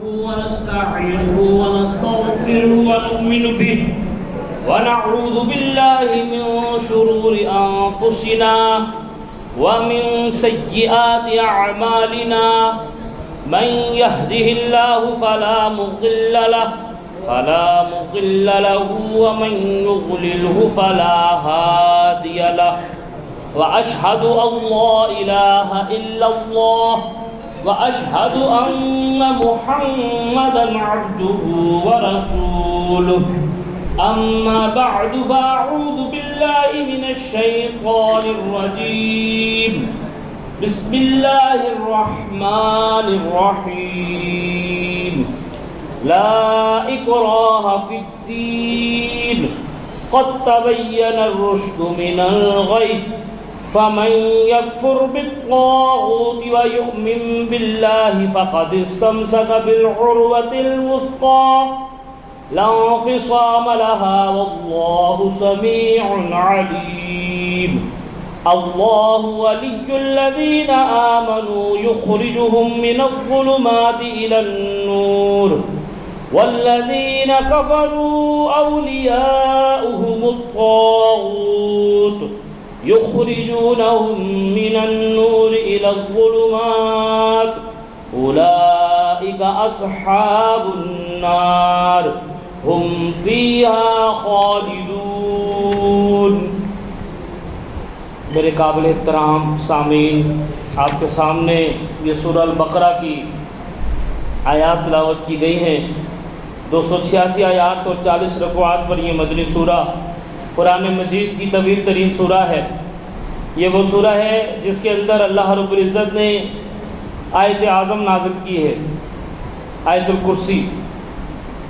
ونستعينه ونستغفره ونؤمن به ونعوذ بالله من شرور أنفسنا ومن سيئات أعمالنا من يهده الله فلا مضل له ومن يضلله فلا هادي له وأشهد أن لا إله إلا الله وأشهد أن محمدًا عبده ورسوله أما بعد فأعوذ بالله من الشيطان الرجيم بسم الله الرحمن الرحيم لا إكراه في الدين قد تبين الرشد من الغي فمن يكفر بالطاغوت ويؤمن بالله فقد استمسك بالعروة الوثقى لا انفصام لها والله سميع عليم الله ولي الذين آمنوا يخرجهم من الظلمات إلى النور والذين كفروا أولياؤهم الطاغوت يخرجونهم من النور إلى الظلمات أولئك أصحاب النار هم فيها خالدون۔ میرے قابل احترام سامعین، آپ کے سامنے یہ سورہ البقرہ کی آیات تلاوت کی گئی ہیں۔ 286 آیات اور 40 رکوعات پر یہ مدنی سورہ قرآن مجید کی طویل ترین سورہ ہے۔ یہ وہ سورہ ہے جس کے اندر اللہ رب العزت نے آیت اعظم نازل کی ہے، آیت الکرسی،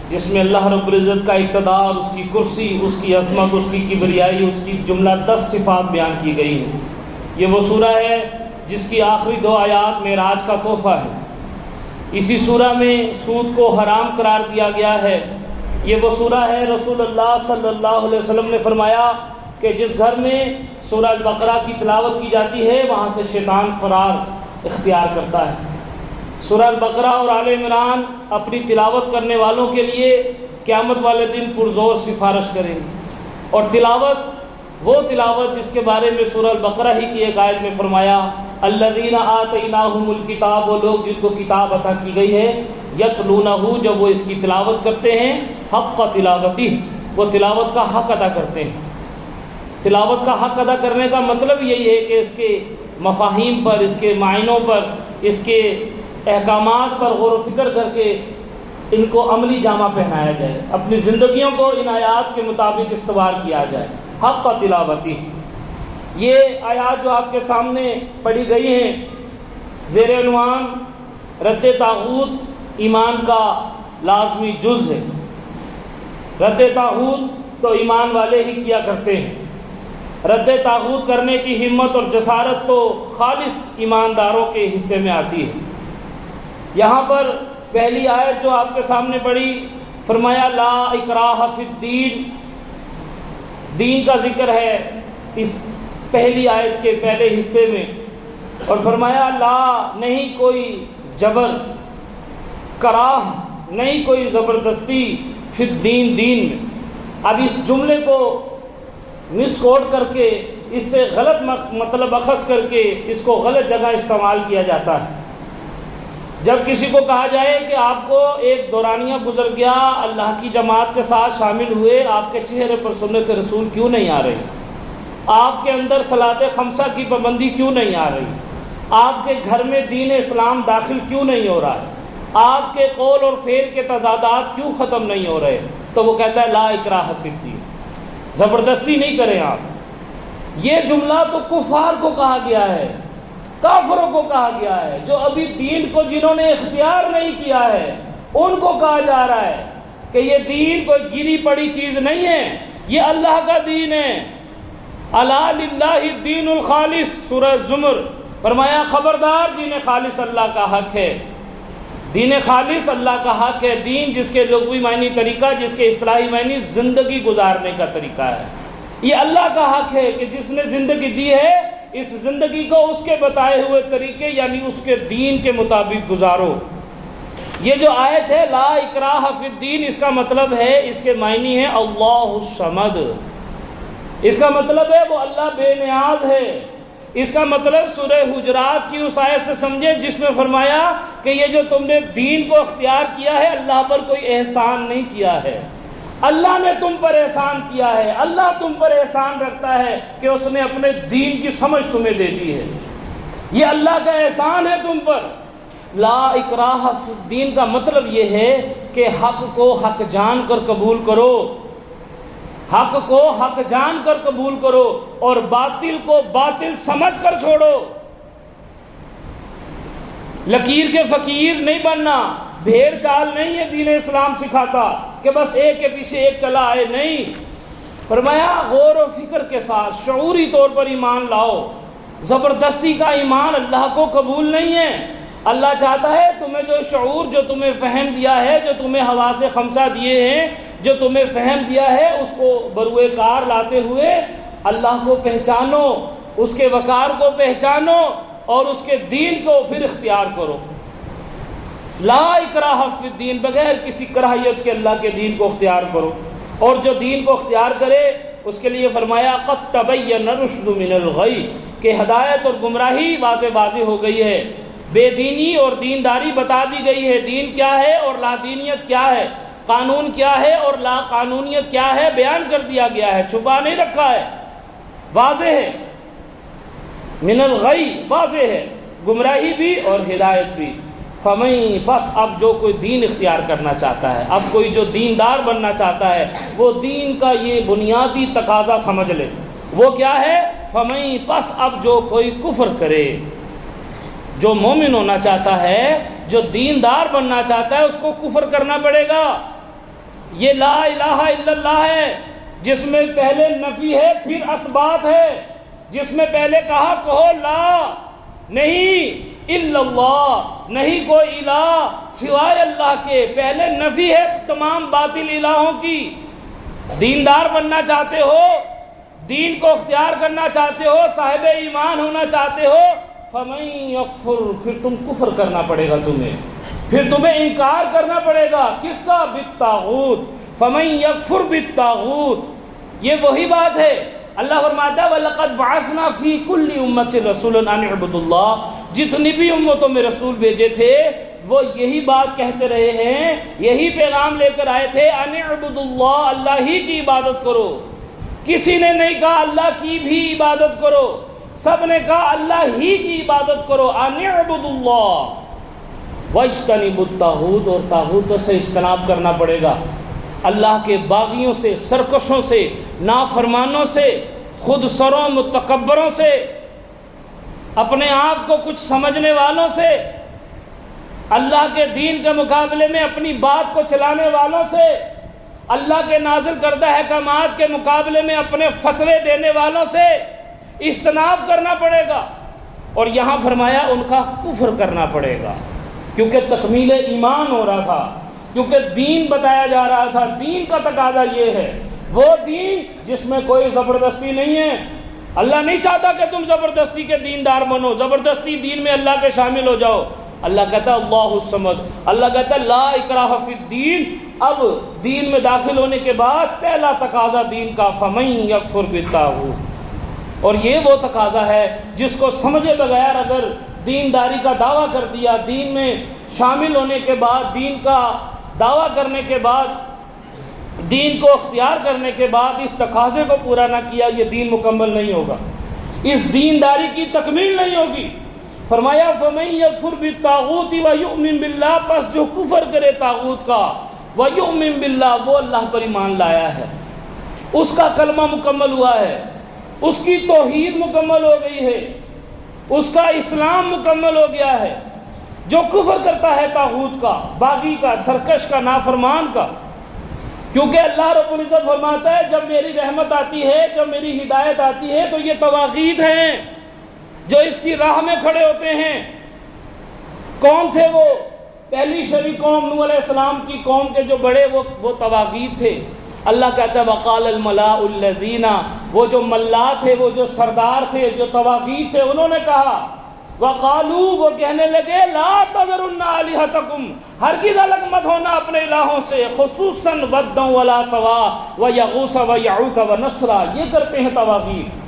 جس میں اللہ رب العزت کا اقتدار، اس کی کرسی، اس کی عظمت، اس کی کبریائی، اس کی جملہ 10 صفات بیان کی گئی ہیں۔ یہ وہ سورہ ہے جس کی آخری 2 آیات معراج کا تحفہ ہے۔ اسی سورہ میں سود کو حرام قرار دیا گیا ہے۔ یہ وہ سورہ ہے، رسول اللہ صلی اللہ علیہ وسلم نے فرمایا کہ جس گھر میں سورہ البقرہ کی تلاوت کی جاتی ہے وہاں سے شیطان فرار اختیار کرتا ہے۔ سورہ البقرہ اور آل عمران اپنی تلاوت کرنے والوں کے لیے قیامت والے دن پرزور سفارش کریں گے، اور تلاوت وہ تلاوت جس کے بارے میں سورہ البقرہ ہی کی ایک آیت میں فرمایا الذین آتیناہم الکتاب، وہ لوگ جن کو کتاب عطا کی گئی ہے، یتلونہ، جب وہ اس کی تلاوت کرتے ہیں، حق تلاوتہ، وہ تلاوت کا حق ادا کرتے ہیں۔ تلاوت کا حق ادا کرنے کا مطلب یہی ہے کہ اس کے مفاہیم پر، اس کے معنوں پر، اس کے احکامات پر غور و فکر کر کے ان کو عملی جامہ پہنایا جائے، اپنی زندگیوں کو ان آیات کے مطابق استوار کیا جائے۔ حق تلاوتی، یہ آیات جو آپ کے سامنے پڑھی گئی ہیں زیر عنوان رد طاغوت ایمان کا لازمی جز ہے۔ رد طاغوت تو ایمان والے ہی کیا کرتے ہیں، رد طاغوت کرنے کی ہمت اور جسارت تو خالص ایمانداروں کے حصے میں آتی ہے۔ یہاں پر پہلی آیت جو آپ کے سامنے پڑھی، فرمایا لا اکراہ فی الدین، دین کا ذکر ہے اس پہلی آیت کے پہلے حصے میں، اور فرمایا لا، نہیں کوئی جبر، کراہ، نہیں کوئی زبردستی، فی الدین، دین میں۔ اب اس جملے کو مس کوٹ کر کے، اس سے غلط مطلب اخذ کر کے اس کو غلط جگہ استعمال کیا جاتا ہے۔ جب کسی کو کہا جائے کہ آپ کو ایک دورانیہ گزر گیا، اللہ کی جماعت کے ساتھ شامل ہوئے، آپ کے چہرے پر سنت رسول کیوں نہیں آ رہی؟ آپ کے اندر صلاۃ خمسہ کی پابندی کیوں نہیں آ رہی؟ آپ کے گھر میں دین اسلام داخل کیوں نہیں ہو رہا ہے؟ آپ کے قول اور فعل کے تضادات کیوں ختم نہیں ہو رہے؟ تو وہ کہتا ہے لا اکراہ فی الدین، زبردستی نہیں کریں آپ۔ یہ جملہ تو کفار کو کہا گیا ہے، کافروں کو کہا گیا ہے، جو ابھی دین کو جنہوں نے اختیار نہیں کیا ہے ان کو کہا جا رہا ہے کہ یہ دین کوئی گری پڑی چیز نہیں ہے، یہ اللہ کا دین ہے۔ الا للہ الدین الخالص، سورہ زمر، فرمایا خبردار، دین خالص اللہ کا حق ہے، دین خالص اللہ کا حق ہے۔ دین جس کے لغوی معنی طریقہ، جس کے اصطلاحی معنی زندگی گزارنے کا طریقہ ہے، یہ اللہ کا حق ہے کہ جس نے زندگی دی ہے اس زندگی کو اس کے بتائے ہوئے طریقے یعنی اس کے دین کے مطابق گزارو۔ یہ جو آیت ہے لا اکراہ فی الدین، اس کا مطلب ہے، اس کے معنی ہے اللہ الصمد، اس کا مطلب ہے وہ اللہ بے نیاز ہے۔ اس کا مطلب سورہ حجرات کی اس آیت سے سمجھے جس میں فرمایا کہ یہ جو تم نے دین کو اختیار کیا ہے اللہ پر کوئی احسان نہیں کیا ہے، اللہ نے تم پر احسان کیا ہے، اللہ تم پر احسان رکھتا ہے کہ اس نے اپنے دین کی سمجھ تمہیں دے دی ہے، یہ اللہ کا احسان ہے تم پر۔ لا اکراہ فی الدین کا مطلب یہ ہے کہ حق کو حق جان کر قبول کرو، حق کو حق جان کر قبول کرو اور باطل کو باطل سمجھ کر چھوڑو۔ لکیر کے فقیر نہیں بننا، بھیڑ چال نہیں ہے دین اسلام سکھاتا کہ بس ایک کے پیچھے ایک چلا آئے، نہیں، فرمایا غور و فکر کے ساتھ شعوری طور پر ایمان لاؤ۔ زبردستی کا ایمان اللہ کو قبول نہیں ہے۔ اللہ چاہتا ہے تمہیں جو شعور، جو تمہیں فہم دیا ہے، جو تمہیں حواس خمسہ دیے ہیں، جو تمہیں فہم دیا ہے، اس کو بروئے کار لاتے ہوئے اللہ کو پہچانو، اس کے وقار کو پہچانو اور اس کے دین کو پھر اختیار کرو۔ لا اکراہ فی الدین، بغیر کسی کراہیت کے اللہ کے دین کو اختیار کرو، اور جو دین کو اختیار کرے اس کے لیے فرمایا قد تبین الرشد من الغی، کہ ہدایت اور گمراہی واضح واضح ہو گئی ہے، بے دینی اور دینداری بتا دی گئی ہے، دین کیا ہے اور لا دینیت کیا ہے، قانون کیا ہے اور لا قانونیت کیا ہے بیان کر دیا گیا ہے، چھپا نہیں رکھا ہے، واضح ہے، من الغی واضح ہے، گمراہی بھی اور ہدایت بھی۔ فمن، بس اب جو کوئی دین اختیار کرنا چاہتا ہے، اب کوئی جو دیندار بننا چاہتا ہے، وہ دین کا یہ بنیادی تقاضا سمجھ لے، وہ کیا ہے؟ فمن، بس اب جو کوئی کفر کرے، جو مومن ہونا چاہتا ہے، جو دیندار بننا چاہتا ہے، اس کو کفر کرنا پڑے گا۔ یہ لا الہ الا اللہ ہے جس میں پہلے نفی ہے پھر اثبات ہے، جس میں پہلے کہا کہو لا نہیں الا اللہ، نہیں کوئی الہ سوائے اللہ کے، پہلے نفی ہے تمام باطل الہوں کی۔ دیندار بننا چاہتے ہو، دین کو اختیار کرنا چاہتے ہو، صاحب ایمان ہونا چاہتے ہو، فمن یکفر، پھر تم کفر کرنا پڑے گا، پھر تمہیں انکار کرنا پڑے گا، کس کا؟ بالطاغوت، فمن یکفر بالطاغوت، یہ وہی بات ہے۔ اللہ فرماتا ہے وَلَقَدْ بَعَثْنَا فِي كُلِّ أُمَّةٍ رَسُولًا أَنِ اعْبُدُوا اللَّهَ، جتنی بھی امتوں میں رسول بھیجے تھے وہ یہی بات کہتے رہے ہیں، یہی پیغام لے کر آئے تھے، أَنِ اعْبُدُوا اللَّهَ، اللہ ہی کی عبادت کرو۔ کسی نے نہیں کہا اللہ کی بھی عبادت کرو، سب نے کہا اللہ ہی کی عبادت کرو، أَنِ اعْبُدُوا اللَّهَ وَاجْتَنِبُوا الطَّاغُوتَ، اور طاغوتوں سے اجتناب کرنا پڑے گا، اللہ کے باغیوں سے، سرکشوں سے، نافرمانوں سے، خود سروں متکبروں سے، اپنے آپ کو کچھ سمجھنے والوں سے، اللہ کے دین کے مقابلے میں اپنی بات کو چلانے والوں سے، اللہ کے نازل کردہ احکامات کے مقابلے میں اپنے فتوے دینے والوں سے اجتناب کرنا پڑے گا۔ اور یہاں فرمایا ان کا کفر کرنا پڑے گا، کیونکہ تکمیل ایمان ہو رہا تھا، کیونکہ دین بتایا جا رہا تھا۔ دین کا تقاضا یہ ہے، وہ دین جس میں کوئی زبردستی نہیں ہے۔ اللہ نہیں چاہتا کہ تم زبردستی کے دیندار بنو، زبردستی دین میں اللہ کے شامل ہو جاؤ۔ اللہ کہتا ہے اللہ الصمد، اللہ کہتا ہے لا اکراہ فی الدین۔ اب دین میں داخل ہونے کے بعد پہلا تقاضا دین کا فمن یکفر بالطاغوت، اور یہ وہ تقاضا ہے جس کو سمجھے بغیر اگر دینداری کا دعویٰ کر دیا، دین میں شامل ہونے کے بعد، دین کا دعویٰ کرنے کے بعد، دین کو اختیار کرنے کے بعد اس تقاضے کو پورا نہ کیا، یہ دین مکمل نہیں ہوگا، اس دینداری کی تکمیل نہیں ہوگی۔ فرمایا فَمَن يَكْفُرْ بِالطَّاغُوتِ وَيُؤْمِن بِاللَّهِ، پس جو کفر کرے طاغوت کا، وَيُؤْمِن بِاللَّهِ، وہ اللہ پر ایمان لایا ہے، اس کا کلمہ مکمل ہوا ہے، اس کی توحید مکمل ہو گئی ہے، اس کا اسلام مکمل ہو گیا ہے۔ جو کفر کرتا ہے طاغوت کا، باغی کا، سرکش کا، نافرمان کا، کیونکہ اللہ رب العزت فرماتا ہے جب میری رحمت آتی ہے، جب میری ہدایت آتی ہے تو یہ طواغیت ہیں جو اس کی راہ میں کھڑے ہوتے ہیں۔ کون تھے وہ؟ پہلی شرعی قوم نوح علیہ السلام کی قوم کے جو بڑے وہ طواغیت تھے۔ اللہ کہتا ہے وقال الملاء الذین، وہ جو ملا تھے، وہ جو سردار تھے، جو طواغیت تھے، انہوں نے کہا وقالوا وہ کہنے لگے لا تذرن آلہتکم ہرگز الگ مت ہونا اپنے الہوں سے خصوصاً ودا ولا سوا ویغوث ویعوق ونسرا یہ کرتے ہیں طواغیت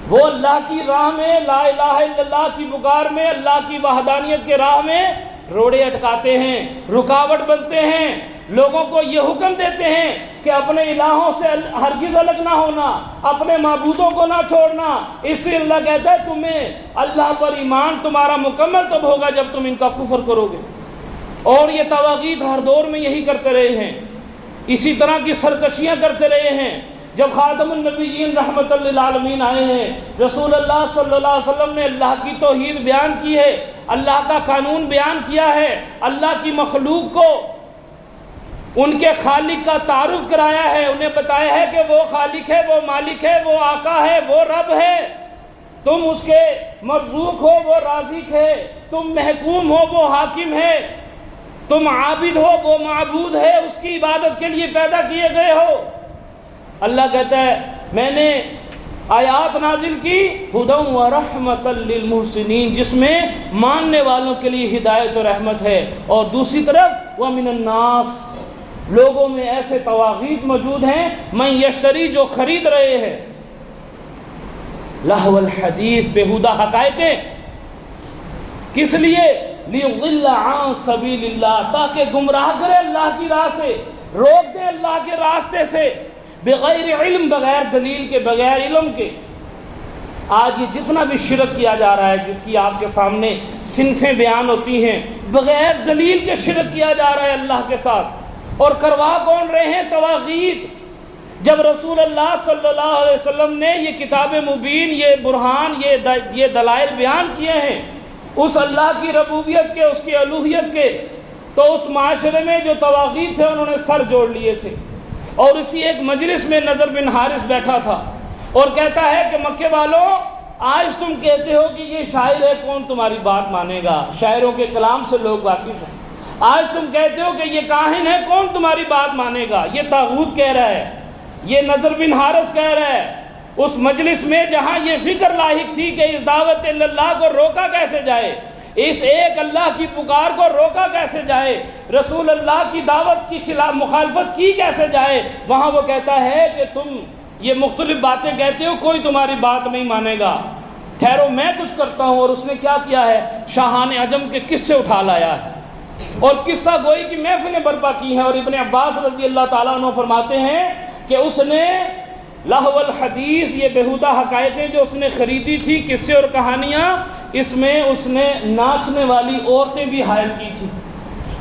وہ اللہ کی راہ میں لا الہ الا اللہ کی پکار میں اللہ کی وحدانیت کے راہ میں روڑے اٹکاتے ہیں رکاوٹ بنتے ہیں لوگوں کو یہ حکم دیتے ہیں کہ اپنے الہوں سے ہرگز الگ نہ ہونا اپنے معبودوں کو نہ چھوڑنا اس لیے اللہ کہتا ہے تمہیں اللہ پر ایمان تمہارا مکمل تب ہوگا جب تم ان کا کفر کرو گے اور یہ طواغیت ہر دور میں یہی کرتے رہے ہیں اسی طرح کی سرکشیاں کرتے رہے ہیں جب خاتم النبیین رحمت للعالمین آئے ہیں رسول اللہ صلی اللہ علیہ وسلم نے اللہ کی توحید بیان کی ہے اللہ کا قانون بیان کیا ہے اللہ کی مخلوق کو ان کے خالق کا تعارف کرایا ہے انہیں بتایا ہے کہ وہ خالق ہے وہ مالک ہے وہ آقا ہے وہ رب ہے تم اس کے مرزوق ہو وہ رازق ہے تم محکوم ہو وہ حاکم ہے تم عابد ہو وہ معبود ہے اس کی عبادت کے لیے پیدا کیے گئے ہو اللہ کہتا ہے میں نے آیات نازل کی ہدی و رحمت للمحسنین جس میں ماننے والوں کے لیے ہدایت و رحمت ہے اور دوسری طرف ومن الناس لوگوں میں ایسے طواغیت موجود ہیں من یشتری جو خرید رہے ہیں لہو الحدیث بےہودہ حقائقیں کس لیے لیضل عن سبیل اللہ تاکہ گمراہ کرے اللہ کی راہ سے روک دے اللہ کے راستے سے بغیر علم بغیر دلیل کے بغیر علم کے آج یہ جتنا بھی شرک کیا جا رہا ہے جس کی آپ کے سامنے صنفیں بیان ہوتی ہیں بغیر دلیل کے شرک کیا جا رہا ہے اللہ کے ساتھ اور کروا کون رہے ہیں طواغیت جب رسول اللہ صلی اللہ علیہ وسلم نے یہ کتاب مبین یہ برہان یہ دلائل بیان کیے ہیں اس اللہ کی ربوبیت کے اس کی الوہیت کے تو اس معاشرے میں جو طواغیت تھے انہوں نے سر جوڑ لیے تھے اور اسی ایک مجلس میں نضر بن حارث بیٹھا تھا اور کہتا ہے کہ مکے والوں آج تم کہتے ہو کہ یہ شاعر ہے کون تمہاری بات مانے گا شاعروں کے کلام سے لوگ واقف ہیں آج تم کہتے ہو کہ یہ کاہن ہے کون تمہاری بات مانے گا یہ طاغوت کہہ رہا ہے یہ نضر بن حارث کہہ رہا ہے اس مجلس میں جہاں یہ فکر لاحق تھی کہ اس دعوت اللہ کو روکا کیسے جائے اس ایک اللہ کی پکار کو روکا کیسے جائے رسول اللہ کی دعوت کی خلاف مخالفت کی کیسے جائے وہاں وہ کہتا ہے کہ تم یہ مختلف باتیں کہتے ہو کوئی تمہاری بات نہیں مانے گا ٹھہرو میں کچھ کرتا ہوں اور اس نے کیا کیا ہے شاہان عجم کے قصے اٹھا لایا ہے اور قصہ گوئی کی محفلیں برپا کی ہیں اور ابن عباس رضی اللہ تعالیٰ عنہ فرماتے ہیں کہ اس نے لہو الحدیث یہ بےہودہ حقائقیں جو اس نے خریدی تھی قصے اور کہانیاں اس میں اس نے ناچنے والی عورتیں بھی حائل کی تھی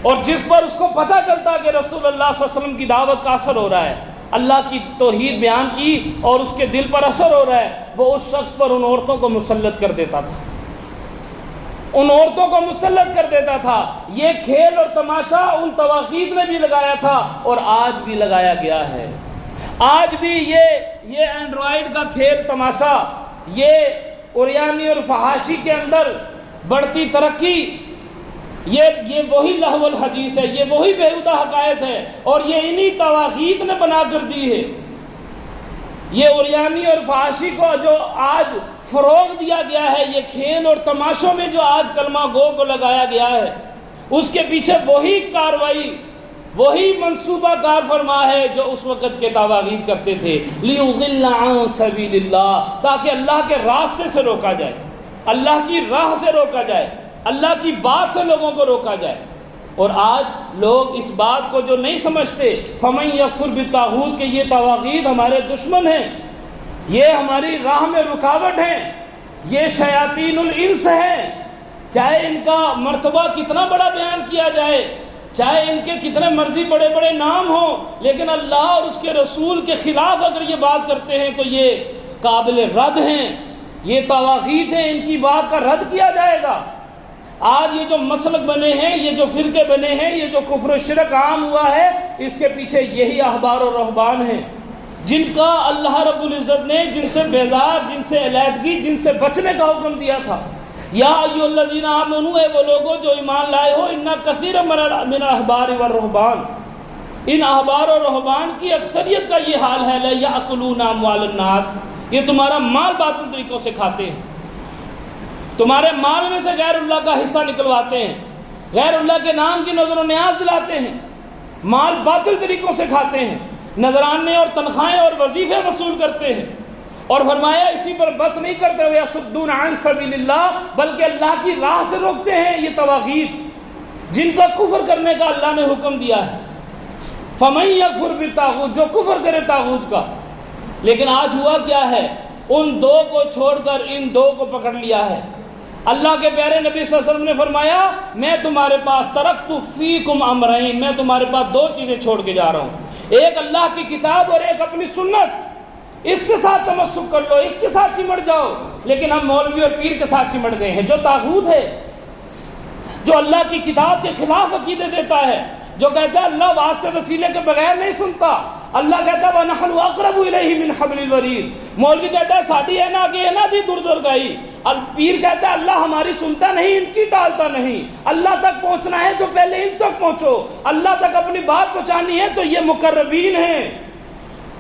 اور جس پر اس کو پتہ چلتا کہ رسول اللہ صلی اللہ علیہ وسلم کی دعوت کا اثر ہو رہا ہے اللہ کی توحید بیان کی اور اس کے دل پر اثر ہو رہا ہے وہ اس شخص پر ان عورتوں کو مسلط کر دیتا تھا ان عورتوں کو مسلط کر دیتا تھا یہ کھیل اور تماشا ان طواغیت نے بھی لگایا تھا اور آج بھی لگایا گیا ہے آج بھی یہ اینڈرائیڈ کا کھیل تماشا یہ اوریانی اور فحاشی کے اندر بڑھتی ترقی یہ وہی لہو الحدیث ہے یہ وہی بےہودہ حقائق ہے اور یہ انہی طواغیت نے بنا کر دی ہے یہ اوریانی اور فحاشی کو جو آج فروغ دیا گیا ہے یہ کھیل اور تماشوں میں جو آج کلمہ گو کو لگایا گیا ہے اس کے پیچھے وہی کاروائی وہی منصوبہ کار فرما ہے جو اس وقت کے طواغیت کرتے تھے لیضل عن سبیل اللہ تاکہ اللہ کے راستے سے روکا جائے اللہ کی راہ سے روکا جائے اللہ کی بات سے لوگوں کو روکا جائے اور آج لوگ اس بات کو جو نہیں سمجھتے فمن یکفر بالطاغوت کہ یہ طواغیت ہمارے دشمن ہیں یہ ہماری راہ میں رکاوٹ ہیں یہ شیاطین الانس ہیں چاہے ان کا مرتبہ کتنا بڑا بیان کیا جائے چاہے ان کے کتنے مرضی بڑے بڑے نام ہوں لیکن اللہ اور اس کے رسول کے خلاف اگر یہ بات کرتے ہیں تو یہ قابل رد ہیں یہ طواغیت ہیں ان کی بات کا رد کیا جائے گا آج یہ جو مسلک بنے ہیں یہ جو فرقے بنے ہیں یہ جو کفر و شرک عام ہوا ہے اس کے پیچھے یہی احبار و رہبان ہیں جن کا اللہ رب العزت نے جن سے بیزار جن سے علیحدگی جن سے بچنے کا حکم دیا تھا یا ایھا الذین آمنوا اے وہ لوگوں جو ایمان لائے ہو ان کثیر من الاحبار والرہبان ان احبار و رہبان کی اکثریت کا یہ حال ہے لا یاکلون اموال الناس یہ تمہارا مال باطل طریقوں سے کھاتے ہیں تمہارے مال میں سے غیر اللہ کا حصہ نکلواتے ہیں، غیر اللہ کے نام کی نظر و نیاز دلاتے ہیں، مال باطل طریقوں سے کھاتے ہیں، نذرانے اور تنخواہیں اور وظیفے وصول کرتے ہیں۔ اور فرمایا اسی پر بس نہیں کرتے ہوئے یصدون عن سبیل اللہ، بلکہ اللہ کی راہ سے روکتے ہیں یہ طواغیت جن کا کفر کرنے کا اللہ نے حکم دیا ہے۔ فَمَن يَكْفُرْ بِالطَّاغُوتِ، جو کفر کرے طاغوت کا۔ لیکن آج ہوا کیا ہے، ان دو کو چھوڑ کر ان دو کو پکڑ لیا ہے۔ اللہ کے پیارے نبی صلی اللہ علیہ وسلم نے فرمایا میں تمہارے پاس ترکت فیکم امرین، میں تمہارے پاس دو چیزیں چھوڑ کے جا رہا ہوں، ایک اللہ کی کتاب اور ایک اپنی سنت، اس کے ساتھ تمسک کر لو، اس کے ساتھ چمٹ جاؤ۔ لیکن ہم مولوی اور پیر کے ساتھ چمٹ گئے ہیں، جو طاغوت ہے، جو اللہ کی کتاب کے خلاف عقیدے دیتا ہے، جو کہتا ہے اللہ واسطے وسیلے کے بغیر نہیں سنتا، اللہ کہتا ہے وَنَحْنُ أَقْرَبُ إِلَيْهِ مِنْ حَبْلِ الْوَرِيدِ، مولوی کہتا ہے ساڑھی ہے نا کہ ہے نا دی دور دور گئی، پیر کہتا ہے اللہ ہماری سنتا نہیں، ان کی ٹالتا نہیں، اللہ تک پہنچنا ہے تو پہلے ان تک پہنچو، اللہ تک اپنی بات پہنچانی ہے تو یہ مقربین ہیں،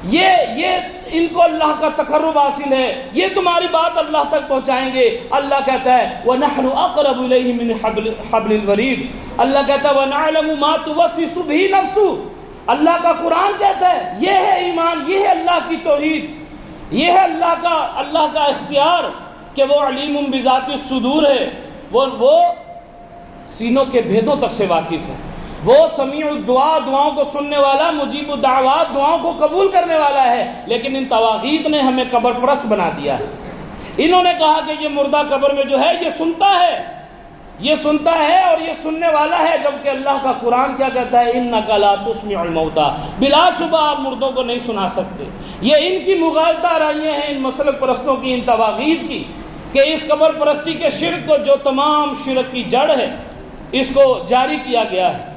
یہ ان کو اللہ کا تقرب حاصل ہے، یہ تمہاری بات اللہ تک پہنچائیں گے۔ اللہ کہتا ہے وَنَحْنُ أَقْرَبُ إِلَيْهِ مِنْ حَبْلِ الْوَرِيدِ، اللہ کہتا ہے وَنَعْلَمُ مَا تُوَسْوِسُ بِهِ نَفْسُهُ، اللہ کا قرآن کہتا ہے یہ ہے ایمان، یہ ہے اللہ کی توحید، یہ ہے اللہ کا اختیار کہ وہ علیم بذات الصدور ہے، وہ سینوں کے بھیدوں تک سے واقف ہے، وہ سمیع الدعا، دعاؤں کو سننے والا، مجیب الدعوات، دعاؤں کو قبول کرنے والا ہے۔ لیکن ان طواغیت نے ہمیں قبر پرست بنا دیا ہے۔ انہوں نے کہا کہ یہ مردہ قبر میں جو ہے یہ سنتا ہے، یہ سنتا ہے اور یہ سننے والا ہے، جبکہ اللہ کا قرآن کیا کہتا ہے اِنَّكَ لَا تُسْمِعُ الْمَوْتَى، بلا شبہ آپ مردوں کو نہیں سنا سکتے۔ یہ ان کی مغالطہ آرائیاں ہیں ان مسلک پرستوں کی، ان طواغیت کی، کہ اس قبر پرستی کے شرک کو، جو تمام شرک کی جڑ ہے، اس کو جاری کیا گیا ہے۔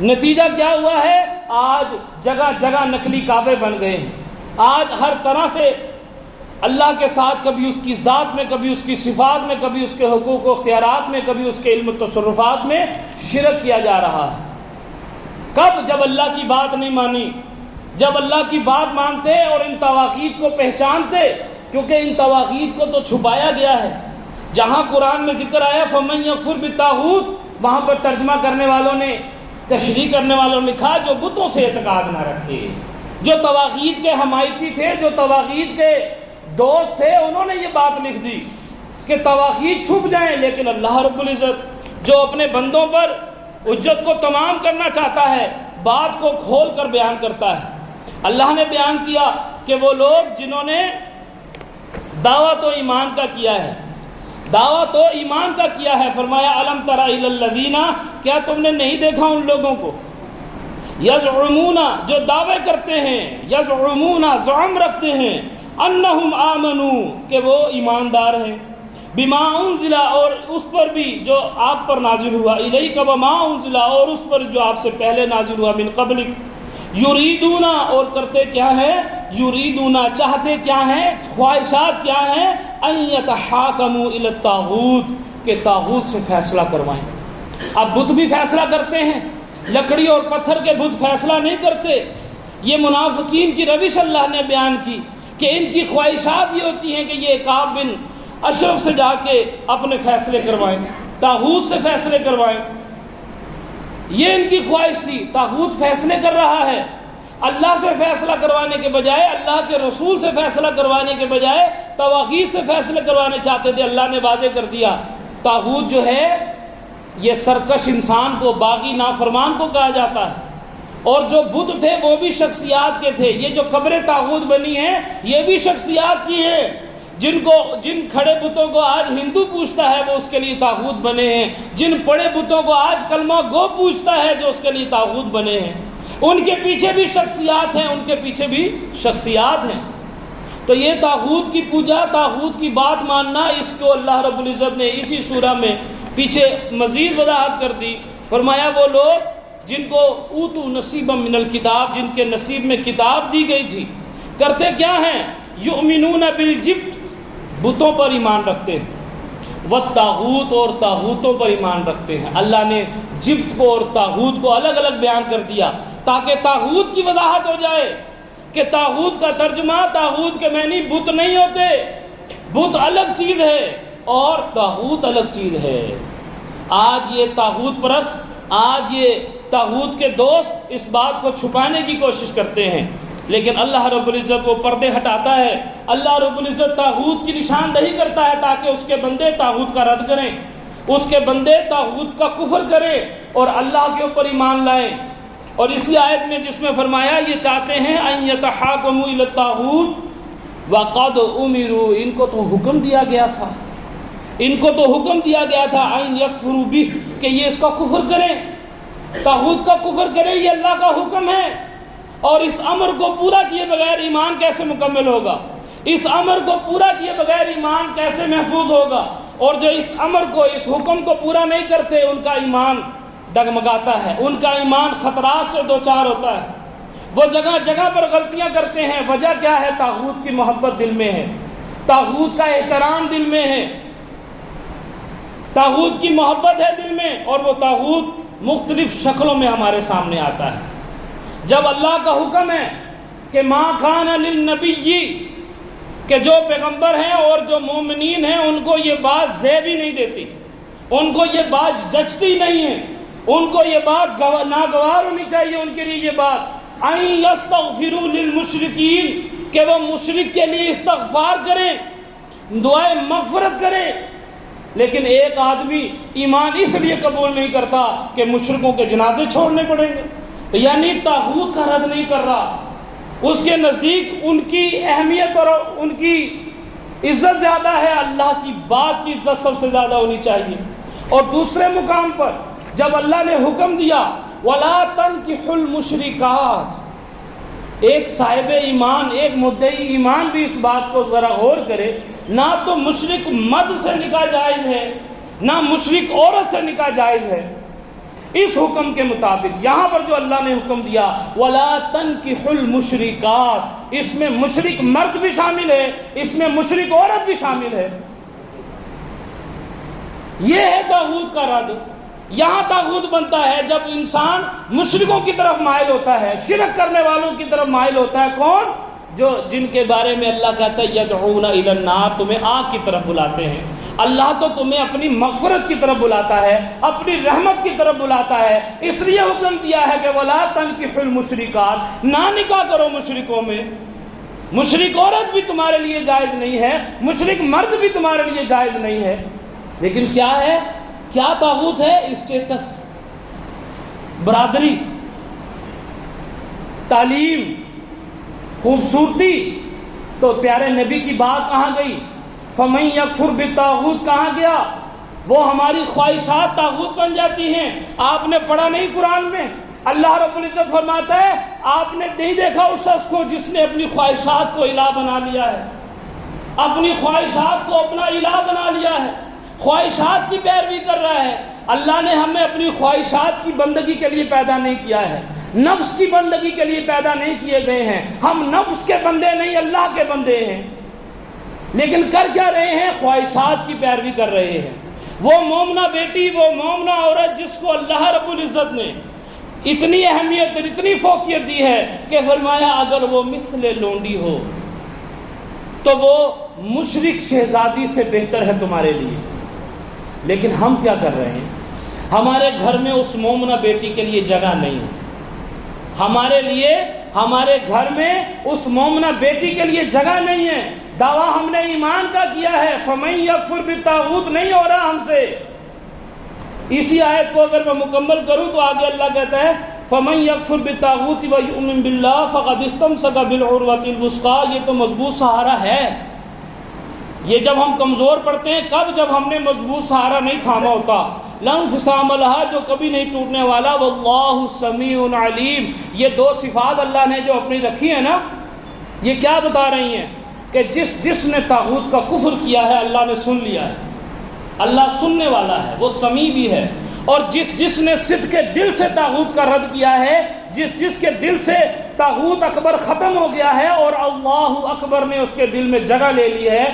نتیجہ کیا ہوا ہے، آج جگہ جگہ نقلی کعبے بن گئے ہیں، آج ہر طرح سے اللہ کے ساتھ کبھی اس کی ذات میں، کبھی اس کی صفات میں، کبھی اس کے حقوق و اختیارات میں، کبھی اس کے علم و تصرفات میں شرک کیا جا رہا ہے۔ کب؟ جب اللہ کی بات نہیں مانی، جب اللہ کی بات مانتے اور ان طواغیت کو پہچانتے، کیونکہ ان طواغیت کو تو چھپایا گیا ہے۔ جہاں قرآن میں ذکر آیا فَمَن يَكْفُرْ بِالطَّاغُوتِ، وہاں پر ترجمہ کرنے والوں نے، تشریح کرنے والوں نے لکھا جو بتوں سے اعتقاد نہ رکھے، جو طواغیت کے حمایتی تھے، جو طواغیت کے دوست تھے، انہوں نے یہ بات لکھ دی کہ طواغیت چھپ جائیں، لیکن اللہ رب العزت جو اپنے بندوں پر حجت کو تمام کرنا چاہتا ہے، بات کو کھول کر بیان کرتا ہے۔ اللہ نے بیان کیا کہ وہ لوگ جنہوں نے دعویٰ تو ایمان کا کیا ہے، دعویٰ تو ایمان کا کیا ہے، فرمایا الم تر الی الذین، کیا تم نے نہیں دیکھا ان لوگوں کو، یزعمون، جو دعوے کرتے ہیں، یزعمون، زعم رکھتے ہیں، انہم آمنوا، کہ وہ ایماندار ہیں، بما انزل، اور اس پر بھی جو آپ پر نازل ہوا، الیک وما انزل، اور اس پر جو آپ سے پہلے نازل ہوا، من قبلک، یریدون، اور کرتے کیا ہے، یریدون، چاہتے کیا ہیں، خواہشات کیا ہیں، ان یتحاکموا الی الطاغوت، کہ طاغوت سے فیصلہ کروائیں۔ اب بت بھی فیصلہ کرتے ہیں، لکڑی اور پتھر کے بت فیصلہ نہیں کرتے۔ یہ منافقین کی روش اللہ نے بیان کی کہ ان کی خواہشات یہ ہوتی ہیں کہ یہ کعب بن اشرف سے جا کے اپنے فیصلے کروائیں، طاغوت سے فیصلے کروائیں، یہ ان کی خواہش تھی۔ طاغوت فیصلے کر رہا ہے، اللہ سے فیصلہ کروانے کے بجائے، اللہ کے رسول سے فیصلہ کروانے کے بجائے طواغیت سے فیصلے کروانے چاہتے تھے۔ اللہ نے واضح کر دیا طاغوت جو ہے یہ سرکش انسان کو، باغی نافرمان کو کہا جاتا ہے، اور جو بت تھے وہ بھی شخصیات کے تھے۔ یہ جو قبریں طاغوت بنی ہیں یہ بھی شخصیات کی ہیں، جن کھڑے بتوں کو آج ہندو پوجتا ہے وہ اس کے لیے طاغوت بنے ہیں، جن پڑے بتوں کو آج کلمہ گو پوجتا ہے جو اس کے لیے طاغوت بنے ہیں۔ ان کے پیچھے بھی شخصیات ہیں، ان کے پیچھے بھی شخصیات ہیں۔ تو یہ طاغوت کی پوجا، طاغوت کی بات ماننا، اس کو اللہ رب العزت نے اسی سورہ میں پیچھے مزید وضاحت کر دی۔ فرمایا وہ لوگ جن کو اوتو نصیبا من الکتاب، جن کے نصیب میں کتاب دی گئی تھی، کرتے کیا ہیں، یؤمنون بالجبت، بتوں پر ایمان رکھتے ہیں، والطاغوت، اور طاغوتوں پر ایمان رکھتے ہیں۔ اللہ نے جبت کو اور طاغوت کو الگ الگ بیان کر دیا تاکہ طاغوت کی وضاحت ہو جائے کہ طاغوت کا ترجمہ، طاغوت کے معنی بت نہیں ہوتے، بت الگ چیز ہے، اور طاغوت الگ چیز ہے۔ آج یہ طاغوت پرست، آج یہ طاغوت کے دوست اس بات کو چھپانے کی کوشش کرتے ہیں، لیکن اللہ رب العزت وہ پردے ہٹاتا ہے۔ اللہ رب العزت طاغوت کی نشاندہی کرتا ہے تاکہ اس کے بندے طاغوت کا رد کریں، اس کے بندے طاغوت کا کفر کریں اور اللہ کے اوپر ایمان لائیں۔ اور اسی آیت میں جس میں فرمایا یہ چاہتے ہیں ان یتحاکموا الی الطاغوت وقد امروا، ان کو تو حکم دیا گیا تھا، ان کو تو حکم دیا گیا تھا ان یکفروا بہ، کہ یہ اس کا کفر کریں، طاغوت کا کفر کریں، یہ اللہ کا حکم ہے۔ اور اس امر کو پورا کیے بغیر ایمان کیسے مکمل ہوگا؟ اس امر کو پورا کیے بغیر ایمان کیسے محفوظ ہوگا؟ اور جو اس امر کو، اس حکم کو پورا نہیں کرتے ان کا ایمان ڈگمگاتا ہے، ان کا ایمان خطرات سے دوچار ہوتا ہے، وہ جگہ جگہ پر غلطیاں کرتے ہیں۔ وجہ کیا ہے؟ طاغوت کی محبت دل میں ہے، طاغوت کا احترام دل میں ہے، طاغوت کی محبت ہے دل میں، اور وہ طاغوت مختلف شکلوں میں ہمارے سامنے آتا ہے۔ جب اللہ کا حکم ہے کہ ما کان للنبی، کہ جو پیغمبر ہیں اور جو مومنین ہیں ان کو یہ بات زیب ہی نہیں دیتی، ان کو یہ بات جچتی نہیں ہے، ان کو یہ بات ناگوار ہونی چاہیے ان کے لیے یہ بات ان یستغفروا للمشرکین، کہ وہ مشرک کے لیے استغفار کریں، دعائے مغفرت کریں۔ لیکن ایک آدمی ایمان اس لیے قبول نہیں کرتا کہ مشرکوں کے جنازے چھوڑنے پڑیں گے، یعنی طاغوت کا رد نہیں کر رہا، اس کے نزدیک ان کی اہمیت اور ان کی عزت زیادہ ہے، اللہ کی بات کی عزت سب سے زیادہ ہونی چاہیے۔ اور دوسرے مقام پر جب اللہ نے حکم دیا وَلَا تَنْكِحُوا الْمُشْرِكَاتِ، ایک صاحب ایمان، ایک مدعی ایمان بھی اس بات کو ذرا غور کرے، نہ تو مشرک مرد سے نکاح جائز ہے، نہ مشرک عورت سے نکاح جائز ہے۔ اس حکم کے مطابق یہاں پر جو اللہ نے حکم دیا وَلَا تَنْكِحُوا الْمُشْرِكَاتِ، اس میں مشرک مرد بھی شامل ہے، اس میں مشرک عورت بھی شامل ہے۔ یہ ہے طاغوت کا رد۔ یہاں طاغوت بنتا ہے جب انسان مشرکوں کی طرف مائل ہوتا ہے، شرک کرنے والوں کی طرف مائل ہوتا ہے۔ کون؟ جو جن کے بارے میں اللہ کہتا ہے یدعون الی النار، تمہیں آگ کی طرف بلاتے ہیں۔ اللہ تو تمہیں اپنی مغفرت کی طرف بلاتا ہے، اپنی رحمت کی طرف بلاتا ہے، اس لیے حکم دیا ہے کہ وَلَا تَنْكِحُوا الْمُشْرِكَاتِ، نہ نکاح کرو مشرکوں میں۔ مشرک عورت بھی تمہارے لیے جائز نہیں ہے، مشرک مرد بھی تمہارے لیے جائز نہیں ہے۔ لیکن کیا ہے؟ کیا طاغوت ہے؟ اسٹیٹس، برادری، تعلیم، خوبصورتی۔ تو پیارے نبی کی بات کہاں گئی؟ فَمَن يَكْفُرْ بِالطَّاغُوتِ کہاں گیا؟ وہ ہماری خواہشات طاغوت بن جاتی ہیں۔ آپ نے پڑھا نہیں قرآن میں؟ اللہ رب العزت فرماتا ہے آپ نے نہیں دیکھا اس شخص کو جس نے اپنی خواہشات کو الہ بنا لیا ہے، اپنی خواہشات کو اپنا الہ بنا لیا ہے، خواہشات کی پیروی کر رہا ہے۔ اللہ نے ہمیں اپنی خواہشات کی بندگی کے لیے پیدا نہیں کیا ہے، نفس کی بندگی کے لیے پیدا نہیں کیے گئے ہیں۔ ہم نفس کے بندے نہیں، اللہ کے بندے ہیں۔ لیکن کر کیا رہے ہیں؟ خواہشات کی پیروی کر رہے ہیں۔ وہ مومنہ بیٹی، وہ مومنہ عورت جس کو اللہ رب العزت نے اتنی اہمیت اور اتنی فوقیت دی ہے کہ فرمایا اگر وہ مثل لونڈی ہو تو وہ مشرک شہزادی سے بہتر ہے تمہارے لیے۔ لیکن ہم کیا کر رہے ہیں؟ ہمارے گھر میں اس مومنہ بیٹی کے لیے جگہ نہیں ہے، ہمارے گھر میں اس مومنہ بیٹی کے لیے جگہ نہیں ہے۔ دعویٰ ہم نے ایمان کا کیا ہے، فَمَن يَكْفُرْ بِالطَّاغُوتِ نہیں ہو رہا ہم سے۔ اسی آیت کو اگر میں مکمل کروں تو آگے اللہ کہتا ہے فَمَن يَكْفُرْ بِالطَّاغُوتِ وَيُؤْمِن بِاللَّهِ فَقَدِ اسْتَمْسَكَ بِالْعُرْوَةِ الْوُثْقَىٰ، یہ تو مضبوط سہارا ہے۔ یہ جب ہم کمزور پڑتے ہیں کب؟ جب ہم نے مضبوط سہارا نہیں تھاما ہوتا۔ لَا انفصام لَهَا، جو کبھی نہیں ٹوٹنے والا۔ وَاللَّهُ سَمِيعٌ عَلِيمٌ، یہ دو صفات اللہ نے جو اپنی رکھی ہیں نا، یہ کیا بتا رہی ہیں کہ جس نے طاغوت کا کفر کیا ہے اللہ نے سن لیا ہے، اللہ سننے والا ہے، وہ سمیع بھی ہے۔ اور جس نے صدق کے دل سے طاغوت کا رد کیا ہے، جس کے دل سے طاغوت اکبر ختم ہو گیا ہے اور اللہ اکبر نے اس کے دل میں جگہ لے لی ہے،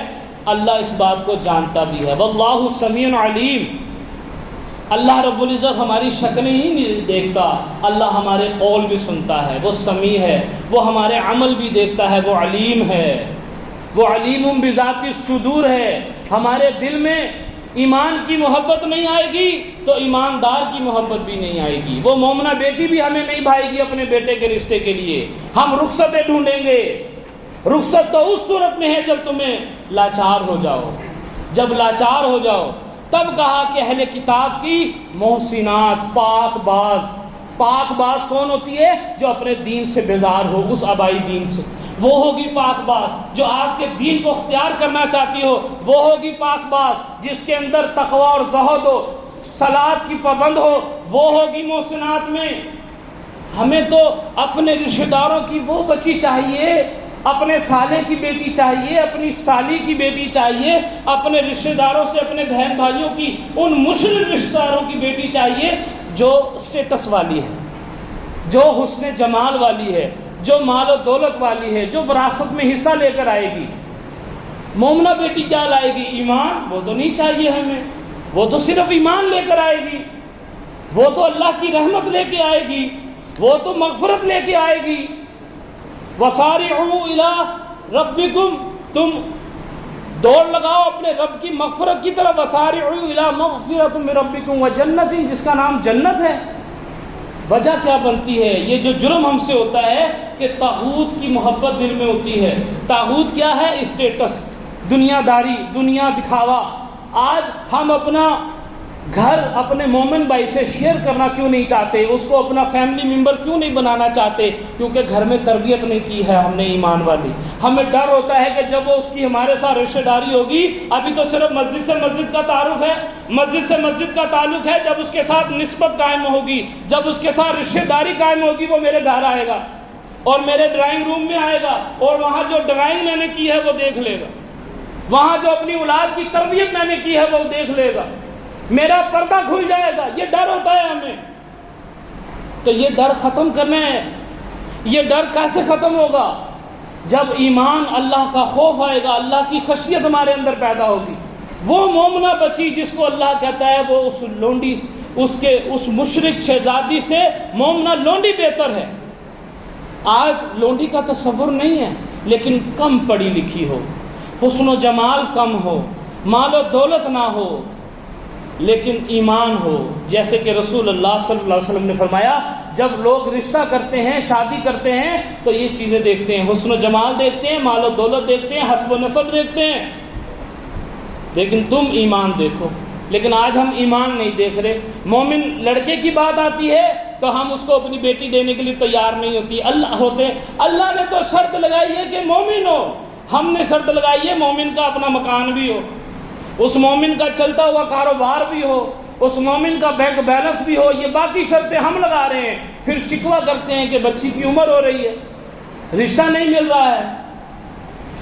اللہ اس بات کو جانتا بھی ہے۔ واللہ سمیع علیم، اللہ رب العزت ہماری شکلیں ہی نہیں دیکھتا، اللہ ہمارے قول بھی سنتا ہے، وہ سمیع ہے، وہ ہمارے عمل بھی دیکھتا ہے، وہ علیم ہے، وہ علیم بذات الصدور ہے، ہمارے دل میں ایمان کی محبت نہیں آئے گی تو ایماندار کی محبت بھی نہیں آئے گی. وہ مومنہ بیٹی بھی ہمیں نہیں بھائے گی اپنے بیٹے کے رشتے کے لیے. ہم رخصتیں ڈھونڈیں گے. رخصت تو اس صورت میں ہے جب تمہیں لاچار ہو جاؤ. جب لاچار ہو جاؤ تب کہا کہ اہل کتاب کی محسنات، پاک باز. پاک باز کون ہوتی ہے؟ جو اپنے دین سے بیزار ہو، اس آبائی دین سے. وہ ہوگی پاک باز. جو آپ کے دین کو اختیار کرنا چاہتی ہو وہ ہوگی پاک باز. جس کے اندر تقوی اور زہد ہو، صلاۃ کی پابند ہو، وہ ہوگی محسنات میں. ہمیں تو اپنے رشتہ داروں کی وہ بچی چاہیے، اپنے سالے کی بیٹی چاہیے، اپنی سالی کی بیٹی چاہیے، اپنے رشتہ داروں سے، اپنے بہن بھائیوں کی ان مشرک رشتہ داروں کی بیٹی چاہیے جو اسٹیٹس والی ہے، جو حسن جمال والی ہے، جو مال و دولت والی ہے، جو وراثت میں حصہ لے کر آئے گی. مومنہ بیٹی کیا لائے گی؟ ایمان. وہ تو نہیں چاہیے ہمیں. وہ تو صرف ایمان لے کر آئے گی. وہ تو اللہ کی رحمت لے کے آئے گی. وہ تو مغفرت لے کے آئے گی. وسارعوا الی ربکم، تم دوڑ لگاؤ اپنے رب کی مغفرت کی طرف. وسارعوا الی مغفرۃ من ربکم وجنت، جس کا نام جنت ہے. وجہ کیا بنتی ہے؟ یہ جو جرم ہم سے ہوتا ہے کہ طاغوت کی محبت دل میں ہوتی ہے. طاغوت کیا ہے؟ اسٹیٹس، دنیا داری، دنیا دکھاوا. آج ہم اپنا گھر اپنے مومن بھائی سے شیئر کرنا کیوں نہیں چاہتے؟ اس کو اپنا فیملی ممبر کیوں نہیں بنانا چاہتے؟ کیونکہ گھر میں تربیت نہیں کی ہے ہم نے ایمان والی. ہمیں ڈر ہوتا ہے کہ جب وہ اس کی ہمارے ساتھ رشتہ داری ہوگی، ابھی تو صرف مسجد سے مسجد کا تعارف ہے، مسجد سے مسجد کا تعلق ہے. جب اس کے ساتھ نسبت قائم ہوگی، جب اس کے ساتھ رشتہ داری قائم ہوگی، وہ میرے گھر آئے گا اور میرے ڈرائنگ روم میں آئے گا اور وہاں جو ڈرائنگ میں نے کی ہے وہ دیکھ لے گا. وہاں جو اپنی اولاد کی تربیت میں نے کی ہے وہ دیکھ لے گا. میرا پردہ کھل جائے گا. یہ ڈر ہوتا ہے ہمیں. تو یہ ڈر ختم کرنا ہے. یہ ڈر کیسے ختم ہوگا؟ جب ایمان، اللہ کا خوف آئے گا، اللہ کی خشیت ہمارے اندر پیدا ہوگی. وہ مومنہ بچی جس کو اللہ کہتا ہے وہ اس لونڈی، اس مشرک شہزادی سے مومنہ لونڈی بہتر ہے. آج لونڈی کا تصور نہیں ہے، لیکن کم پڑھی لکھی ہو، حسن و جمال کم ہو، مال و دولت نہ ہو، لیکن ایمان ہو. جیسے کہ رسول اللہ صلی اللہ علیہ وسلم نے فرمایا، جب لوگ رشتہ کرتے ہیں، شادی کرتے ہیں، تو یہ چیزیں دیکھتے ہیں، حسن و جمال دیکھتے ہیں، مال و دولت دیکھتے ہیں، حسب و نسب دیکھتے ہیں، لیکن تم ایمان دیکھو. لیکن آج ہم ایمان نہیں دیکھ رہے. مومن لڑکے کی بات آتی ہے تو ہم اس کو اپنی بیٹی دینے کے لیے تیار نہیں ہوتی. اللہ نے تو شرط لگائی ہے کہ مومن ہو. ہم نے شرط لگائی ہے مومن کا اپنا مکان بھی ہو، اس مومن کا چلتا ہوا کاروبار بھی ہو، اس مومن کا بینک بیلنس بھی ہو. یہ باقی شرطیں ہم لگا رہے ہیں. پھر شکوہ کرتے ہیں کہ بچی کی عمر ہو رہی ہے، رشتہ نہیں مل رہا ہے،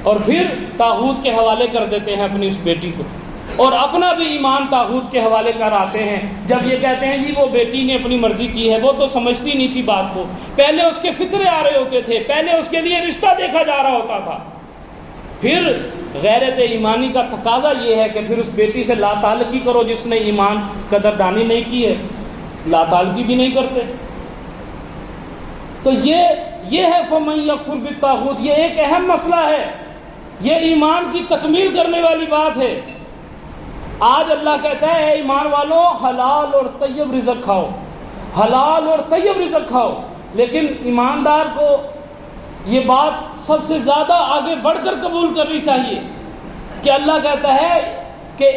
اور پھر طاغوت کے حوالے کر دیتے ہیں اپنی اس بیٹی کو، اور اپنا بھی ایمان طاغوت کے حوالے کر آتے ہیں. جب یہ کہتے ہیں جی وہ بیٹی نے اپنی مرضی کی ہے، وہ تو سمجھتی نہیں تھی بات کو. پہلے اس کے فطرے آ رہے ہوتے تھے، پہلے اس کے لیے رشتہ دیکھا جا رہا ہوتا تھا. پھر غیرت ایمانی کا تقاضا یہ ہے کہ پھر اس بیٹی سے لا تعلقی کرو جس نے ایمان قدردانی نہیں کی ہے. لا تعلقی بھی نہیں کرتے. تو یہ ہے فَمَن يَكْفُرْ بِالطَّاغُوتِ. یہ ایک اہم مسئلہ ہے، یہ ایمان کی تکمیل کرنے والی بات ہے. آج اللہ کہتا ہے اے ایمان والوں، حلال اور طیب رزق کھاؤ، حلال اور طیب رزق کھاؤ. لیکن ایماندار کو یہ بات سب سے زیادہ آگے بڑھ کر قبول کرنی چاہیے کہ اللہ کہتا ہے کہ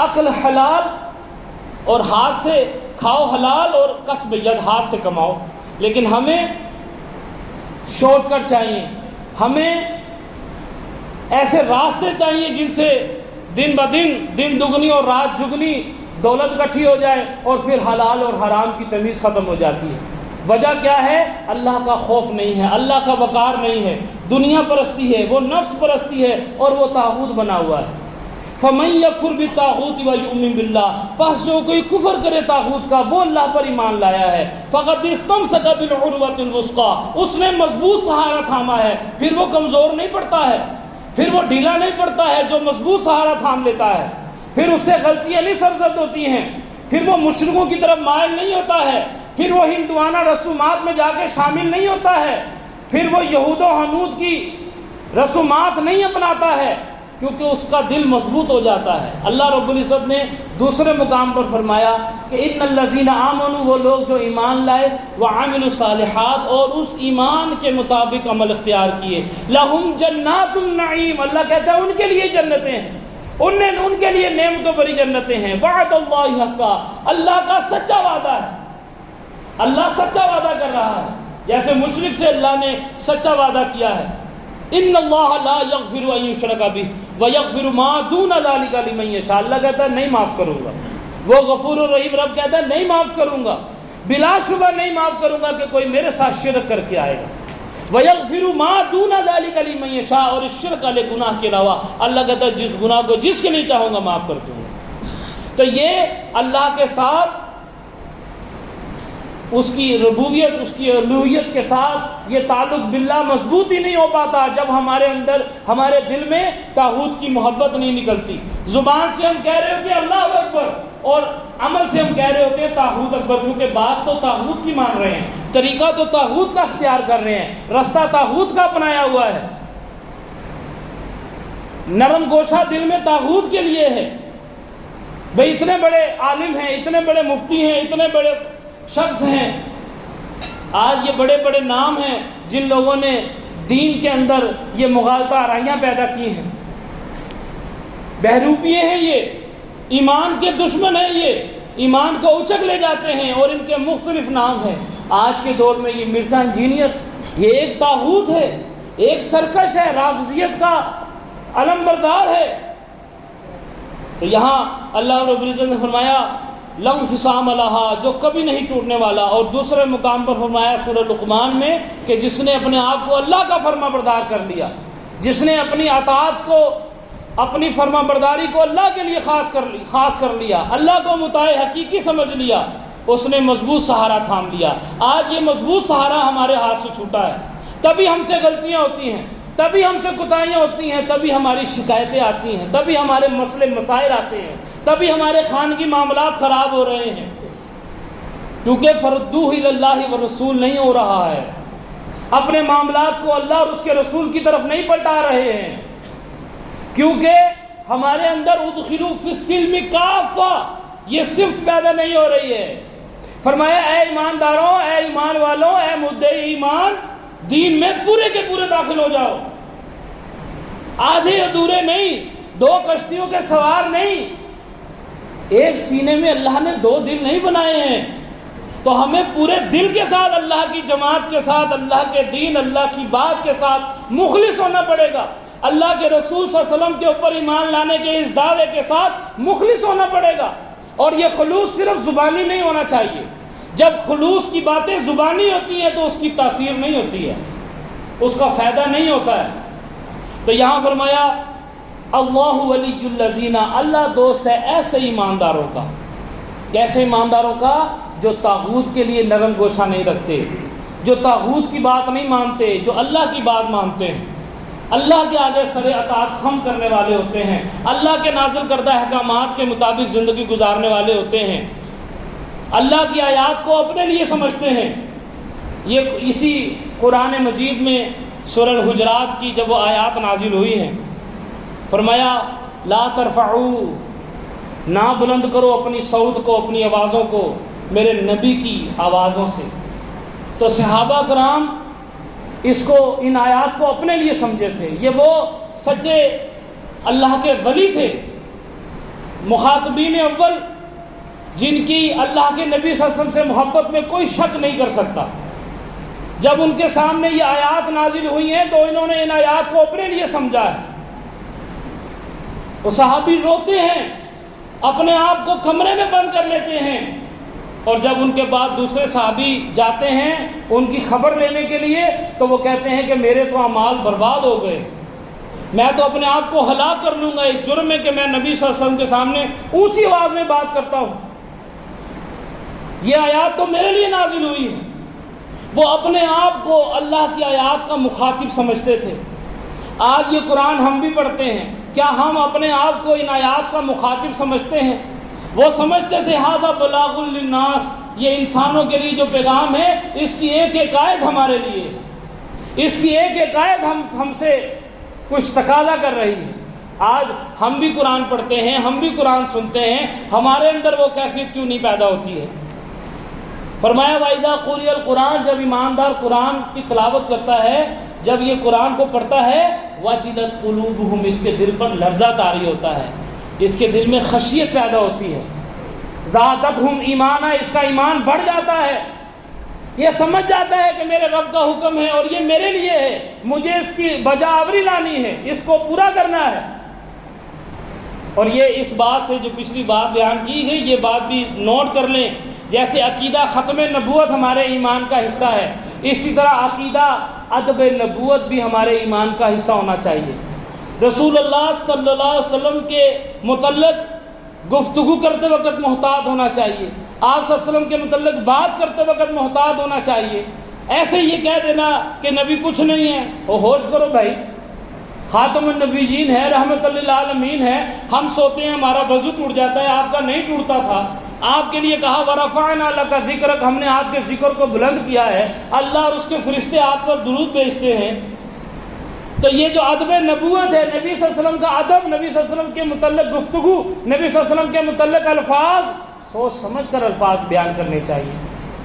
عقل حلال اور ہاتھ سے کھاؤ حلال، اور کسب ید ہاتھ سے کماؤ. لیکن ہمیں شارٹ کٹ چاہیے، ہمیں ایسے راستے چاہیے جن سے دن بدن دن دگنی اور رات جگنی دولت اکٹھی ہو جائے، اور پھر حلال اور حرام کی تمیز ختم ہو جاتی ہے. وجہ کیا ہے؟ اللہ کا خوف نہیں ہے، اللہ کا وقار نہیں ہے، دنیا پرستی ہے، وہ نفس پرستی ہے، اور وہ طاغوت بنا ہوا ہے. فَمَن يَكْفُرْ بِالطَّاغُوتِ وَيُؤْمِن بِاللَّهِ، پس جو کوئی کفر کرے طاغوت کا، وہ اللہ پر ایمان لایا ہے، فَقَدْ اسْتَمْسَكَ بِالْعُرْوَةِ الْوُثْقَىٰ، اس نے مضبوط سہارا تھاما ہے. پھر وہ کمزور نہیں پڑتا ہے، پھر وہ ڈھیلا نہیں پڑتا ہے. جو مضبوط سہارا تھام لیتا ہے، پھر اس سے غلطیاں نہیں سرزد ہوتی ہیں، پھر وہ مشرکوں کی طرف مائل نہیں ہوتا ہے، پھر وہ ہندوانہ رسومات میں جا کے شامل نہیں ہوتا ہے، پھر وہ یہود و حنود کی رسومات نہیں اپناتا ہے. کیونکہ اس کا دل مضبوط ہو جاتا ہے۔ اللہ رب العزت نے دوسرے مقام پر فرمایا کہ ان الذین آمنوا، وہ لوگ جو ایمان لائے، وعملوا الصالحات، اور اس ایمان کے مطابق عمل اختیار کیے، لہم جنات النعیم، اللہ کہتا ہے ان کے لیے جنتیں ہیں، ان کے لیے نعمتوں بری جنتیں ہیں، وعد اللہ حقا، اللہ کا سچا وعدہ ہے، اللہ سچا وعدہ کر رہا ہے، جیسے مشرک سے اللہ نے سچا وعدہ کیا ہے، ان اللہ لا یغفر ان یشرک بہ ویغفر ما دون ذلک لمن یشاء، اللہ کہتا ہے نہیں معاف کروں گا، وہ غفور الرحیم رب کہتا ہے نہیں معاف کروں گا، بلا شبہ نہیں معاف کروں گا کہ کوئی میرے ساتھ شرک کر کے آئے گا، ویغفر ما دون ذلک لمن یشاء، اور اس شرک والے گناہ کے علاوہ اللہ کہتا ہے جس گناہ کو جس کے لیے چاہوں گا معاف کر دوں گا۔ تو یہ اللہ کے ساتھ اس کی ربوبیت، اس کی الوہیت کے ساتھ یہ تعلق باللہ مضبوط ہی نہیں ہو پاتا جب ہمارے اندر، ہمارے دل میں طاغوت کی محبت نہیں نکلتی۔ زبان سے ہم کہہ رہے ہوتے ہیں اللہ اکبر، اور عمل سے ہم کہہ رہے ہوتے ہیں طاغوت اکبر، کیونکہ بات تو طاغوت کی مان رہے ہیں، طریقہ تو طاغوت کا اختیار کر رہے ہیں، رستہ طاغوت کا اپنایا ہوا ہے، نرم گوشہ دل میں طاغوت کے لیے ہے۔ بھئی اتنے بڑے عالم ہیں، اتنے بڑے مفتی ہیں، اتنے بڑے شخص ہیں، آج یہ بڑے بڑے نام ہیں جن لوگوں نے دین کے اندر یہ مغالطہ آرائیاں پیدا کی ہیں، بہروپیے ہیں، یہ ایمان کے دشمن ہیں، یہ ایمان کو اچک لے جاتے ہیں، اور ان کے مختلف نام ہیں۔ آج کے دور میں یہ مرزا انجینئر، یہ ایک طاغوت ہے، ایک سرکش ہے، رافضیت کا علم بردار ہے۔ تو یہاں اللہ رب العزت نے فرمایا لن انفصام لہا، جو کبھی نہیں ٹوٹنے والا، اور دوسرے مقام پر فرمایا سورہ لقمان میں کہ جس نے اپنے آپ کو اللہ کا فرما بردار کر لیا، جس نے اپنی اطاعت کو، اپنی فرما برداری کو اللہ کے لیے خاص کر لیا، اللہ کو مطاع حقیقی سمجھ لیا، اس نے مضبوط سہارا تھام لیا۔ آج یہ مضبوط سہارا ہمارے ہاتھ سے چھوٹا ہے، تبھی ہم سے غلطیاں ہوتی ہیں، تبھی ہم سے کوتاہیاں ہوتی ہیں، تبھی ہماری شکایتیں آتی ہیں، تبھی ہمارے مسئلے مسائل آتے ہیں، تبھی ہمارے خانگی معاملات خراب ہو رہے ہیں، کیونکہ فردوہ الی اللہ والرسول نہیں ہو رہا ہے، اپنے معاملات کو اللہ اور اس کے رسول کی طرف نہیں پلٹا رہے ہیں، کیونکہ ہمارے اندر ادخلوا فی السلم کافہ، یہ صفت پیدا نہیں ہو رہی ہے۔ فرمایا اے ایمانداروں، اے ایمان والوں، اے مدعی ایمان، دین میں پورے کے پورے داخل ہو جاؤ، آدھے ادھورے نہیں، دو کشتیوں کے سوار نہیں، ایک سینے میں اللہ نے دو دل نہیں بنائے ہیں، تو ہمیں پورے دل کے ساتھ اللہ کی جماعت کے ساتھ، اللہ کے دین، اللہ کی بات کے ساتھ مخلص ہونا پڑے گا، اللہ کے رسول صلی اللہ علیہ وسلم کے اوپر ایمان لانے کے اس دعوے کے ساتھ مخلص ہونا پڑے گا۔ اور یہ خلوص صرف زبانی نہیں ہونا چاہیے، جب خلوص کی باتیں زبانی ہوتی ہیں تو اس کی تاثیر نہیں ہوتی ہے، اس کا فائدہ نہیں ہوتا ہے۔ تو یہاں فرمایا اللہ ولی الذین، اللہ دوست ہے ایسے ایمانداروں کا، کیسے ایمانداروں کا؟ جو طاغوت کے لیے نرم گوشہ نہیں رکھتے، جو طاغوت کی بات نہیں مانتے، جو اللہ کی بات مانتے ہیں، اللہ کے آگے سر اطاعت خم کرنے والے ہوتے ہیں، اللہ کے نازل کردہ احکامات کے مطابق زندگی گزارنے والے ہوتے ہیں، اللہ کی آیات کو اپنے لیے سمجھتے ہیں۔ یہ اسی قرآن مجید میں سورہ الحجرات کی جب وہ آیات نازل ہوئی ہیں، فرمایا لا ترفعوا، نہ بلند کرو اپنی صوت کو، اپنی آوازوں کو میرے نبی کی آوازوں سے۔ تو صحابہ کرام اس کو، ان آیات کو اپنے لیے سمجھے تھے، یہ وہ سچے اللہ کے ولی تھے، مخاطبین اول، جن کی اللہ کے نبی صلی اللہ علیہ وسلم سے محبت میں کوئی شک نہیں کر سکتا۔ جب ان کے سامنے یہ آیات نازل ہوئی ہیں تو انہوں نے ان آیات کو اپنے لیے سمجھا ہے۔ وہ صحابی روتے ہیں، اپنے آپ کو کمرے میں بند کر لیتے ہیں، اور جب ان کے بعد دوسرے صحابی جاتے ہیں ان کی خبر لینے کے لیے تو وہ کہتے ہیں کہ میرے تو اعمال برباد ہو گئے، میں تو اپنے آپ کو ہلاک کر لوں گا اس جرم میں کہ میں نبی صلی اللہ علیہ وسلم کے سامنے اونچی آواز میں بات کرتا ہوں۔ یہ آیات تو میرے لیے نازل ہوئی ہے۔ وہ اپنے آپ کو اللہ کی آیات کا مخاطب سمجھتے تھے۔ آج یہ قرآن ہم بھی پڑھتے ہیں، کیا ہم اپنے آپ کو ان آیات کا مخاطب سمجھتے ہیں؟ وہ سمجھتے تھے ھذا بلاغ للناس، یہ انسانوں کے لیے جو پیغام ہے اس کی ایک ایک آیت ہمارے لیے، اس کی ایک ایک آیت ہم سے کچھ تقاضا کر رہی ہے۔ آج ہم بھی قرآن پڑھتے ہیں، ہم بھی قرآن سنتے ہیں، ہمارے اندر وہ کیفیت کیوں نہیں پیدا ہوتی ہے؟ فرمایا وَإِذَا قُرِئَ الْقُرْآنُ، جب ایماندار قرآن کی تلاوت کرتا ہے، جب یہ قرآن کو پڑھتا ہے، وَجِلَتْ قُلُوبُهُمْ، اس کے دل پر لرزہ طاری ہوتا ہے، اس کے دل میں خشیت پیدا ہوتی ہے، زَادَتْهُمْ ایمانا، اس کا ایمان بڑھ جاتا ہے، یہ سمجھ جاتا ہے کہ میرے رب کا حکم ہے اور یہ میرے لیے ہے، مجھے اس کی بجا آوری لانی ہے، اس کو پورا کرنا ہے۔ اور یہ اس بات سے جو پچھلی بات بیان کی گئی، یہ بات بھی نوٹ کر لیں، جیسے عقیدہ ختم نبوت ہمارے ایمان کا حصہ ہے، اسی طرح عقیدہ ادب نبوت بھی ہمارے ایمان کا حصہ ہونا چاہیے۔ رسول اللہ صلی اللہ علیہ وسلم کے متعلق گفتگو کرتے وقت محتاط ہونا چاہیے، آپ صلی اللہ علیہ وسلم کے متعلق بات کرتے وقت محتاط ہونا چاہیے۔ ایسے یہ کہہ دینا کہ نبی کچھ نہیں ہے، وہ ہوش کرو بھائی، خاتم النبیین ہے، رحمت للعالمین ہے، ہم سوتے ہیں ہمارا وضو ٹوٹ جاتا ہے، آپ کا نہیں ٹوٹتا تھا، آپ کے لیے کہا وَرَفَعْنَا لَكَ ذِكْرَكَ، ہم نے آپ کے ذکر کو بلند کیا ہے، اللہ اور اس کے فرشتے آپ پر درود بھیجتے ہیں۔ تو یہ جو ادب نبوت ہے، نبی صلی اللہ علیہ وسلم کا ادب، نبی صلی اللہ علیہ وسلم کے متعلق گفتگو، نبی صلی اللہ علیہ وسلم کے متعلق الفاظ، سوچ سمجھ کر الفاظ بیان کرنے چاہیے۔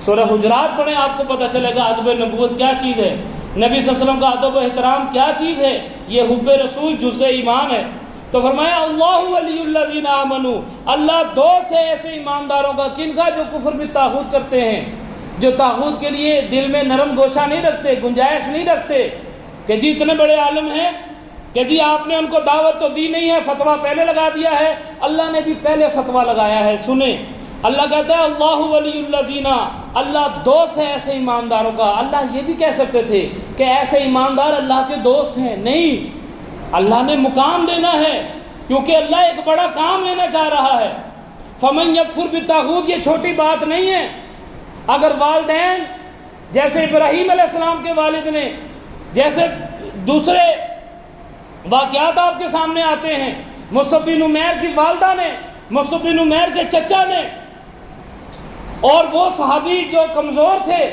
سورہ حجرات پڑھیں، آپ کو پتہ چلے گا ادب نبوت کیا چیز ہے، نبی صلی اللہ علیہ وسلم کا ادب و احترام کیا چیز ہے، یہ حب رسول جزء ایمان ہے۔ تو فرمایا اللہ ولی الذین آمنوا، اللہ دوست ہے ایسے ایمانداروں کا، کن کا؟ جو کفر بالطاغوت کرتے ہیں، جو طاغوت کے لیے دل میں نرم گوشہ نہیں رکھتے، گنجائش نہیں رکھتے کہ جی اتنے بڑے عالم ہیں کہ جی آپ نے ان کو دعوت تو دی نہیں ہے، فتویٰ پہلے لگا دیا ہے، اللہ نے بھی پہلے فتویٰ لگایا ہے۔ سنیں، اللہ کہتا ہے اللہ ولی الذین، اللہ دوست ہے ایسے ایمانداروں کا۔ اللہ یہ بھی کہہ سکتے تھے کہ ایسے ایماندار اللہ کے دوست ہیں، نہیں، اللہ نے مقام دینا ہے کیونکہ اللہ ایک بڑا کام لینا چاہ رہا ہے۔ فمن یکفر بالطاغوت، یہ چھوٹی بات نہیں ہے۔ اگر والدین جیسے ابراہیم علیہ السلام کے والد نے، جیسے دوسرے واقعات آپ کے سامنے آتے ہیں، مصعب بن عمیر کی والدہ نے، مصعب بن عمیر کے چچا نے، اور وہ صحابی جو کمزور تھے،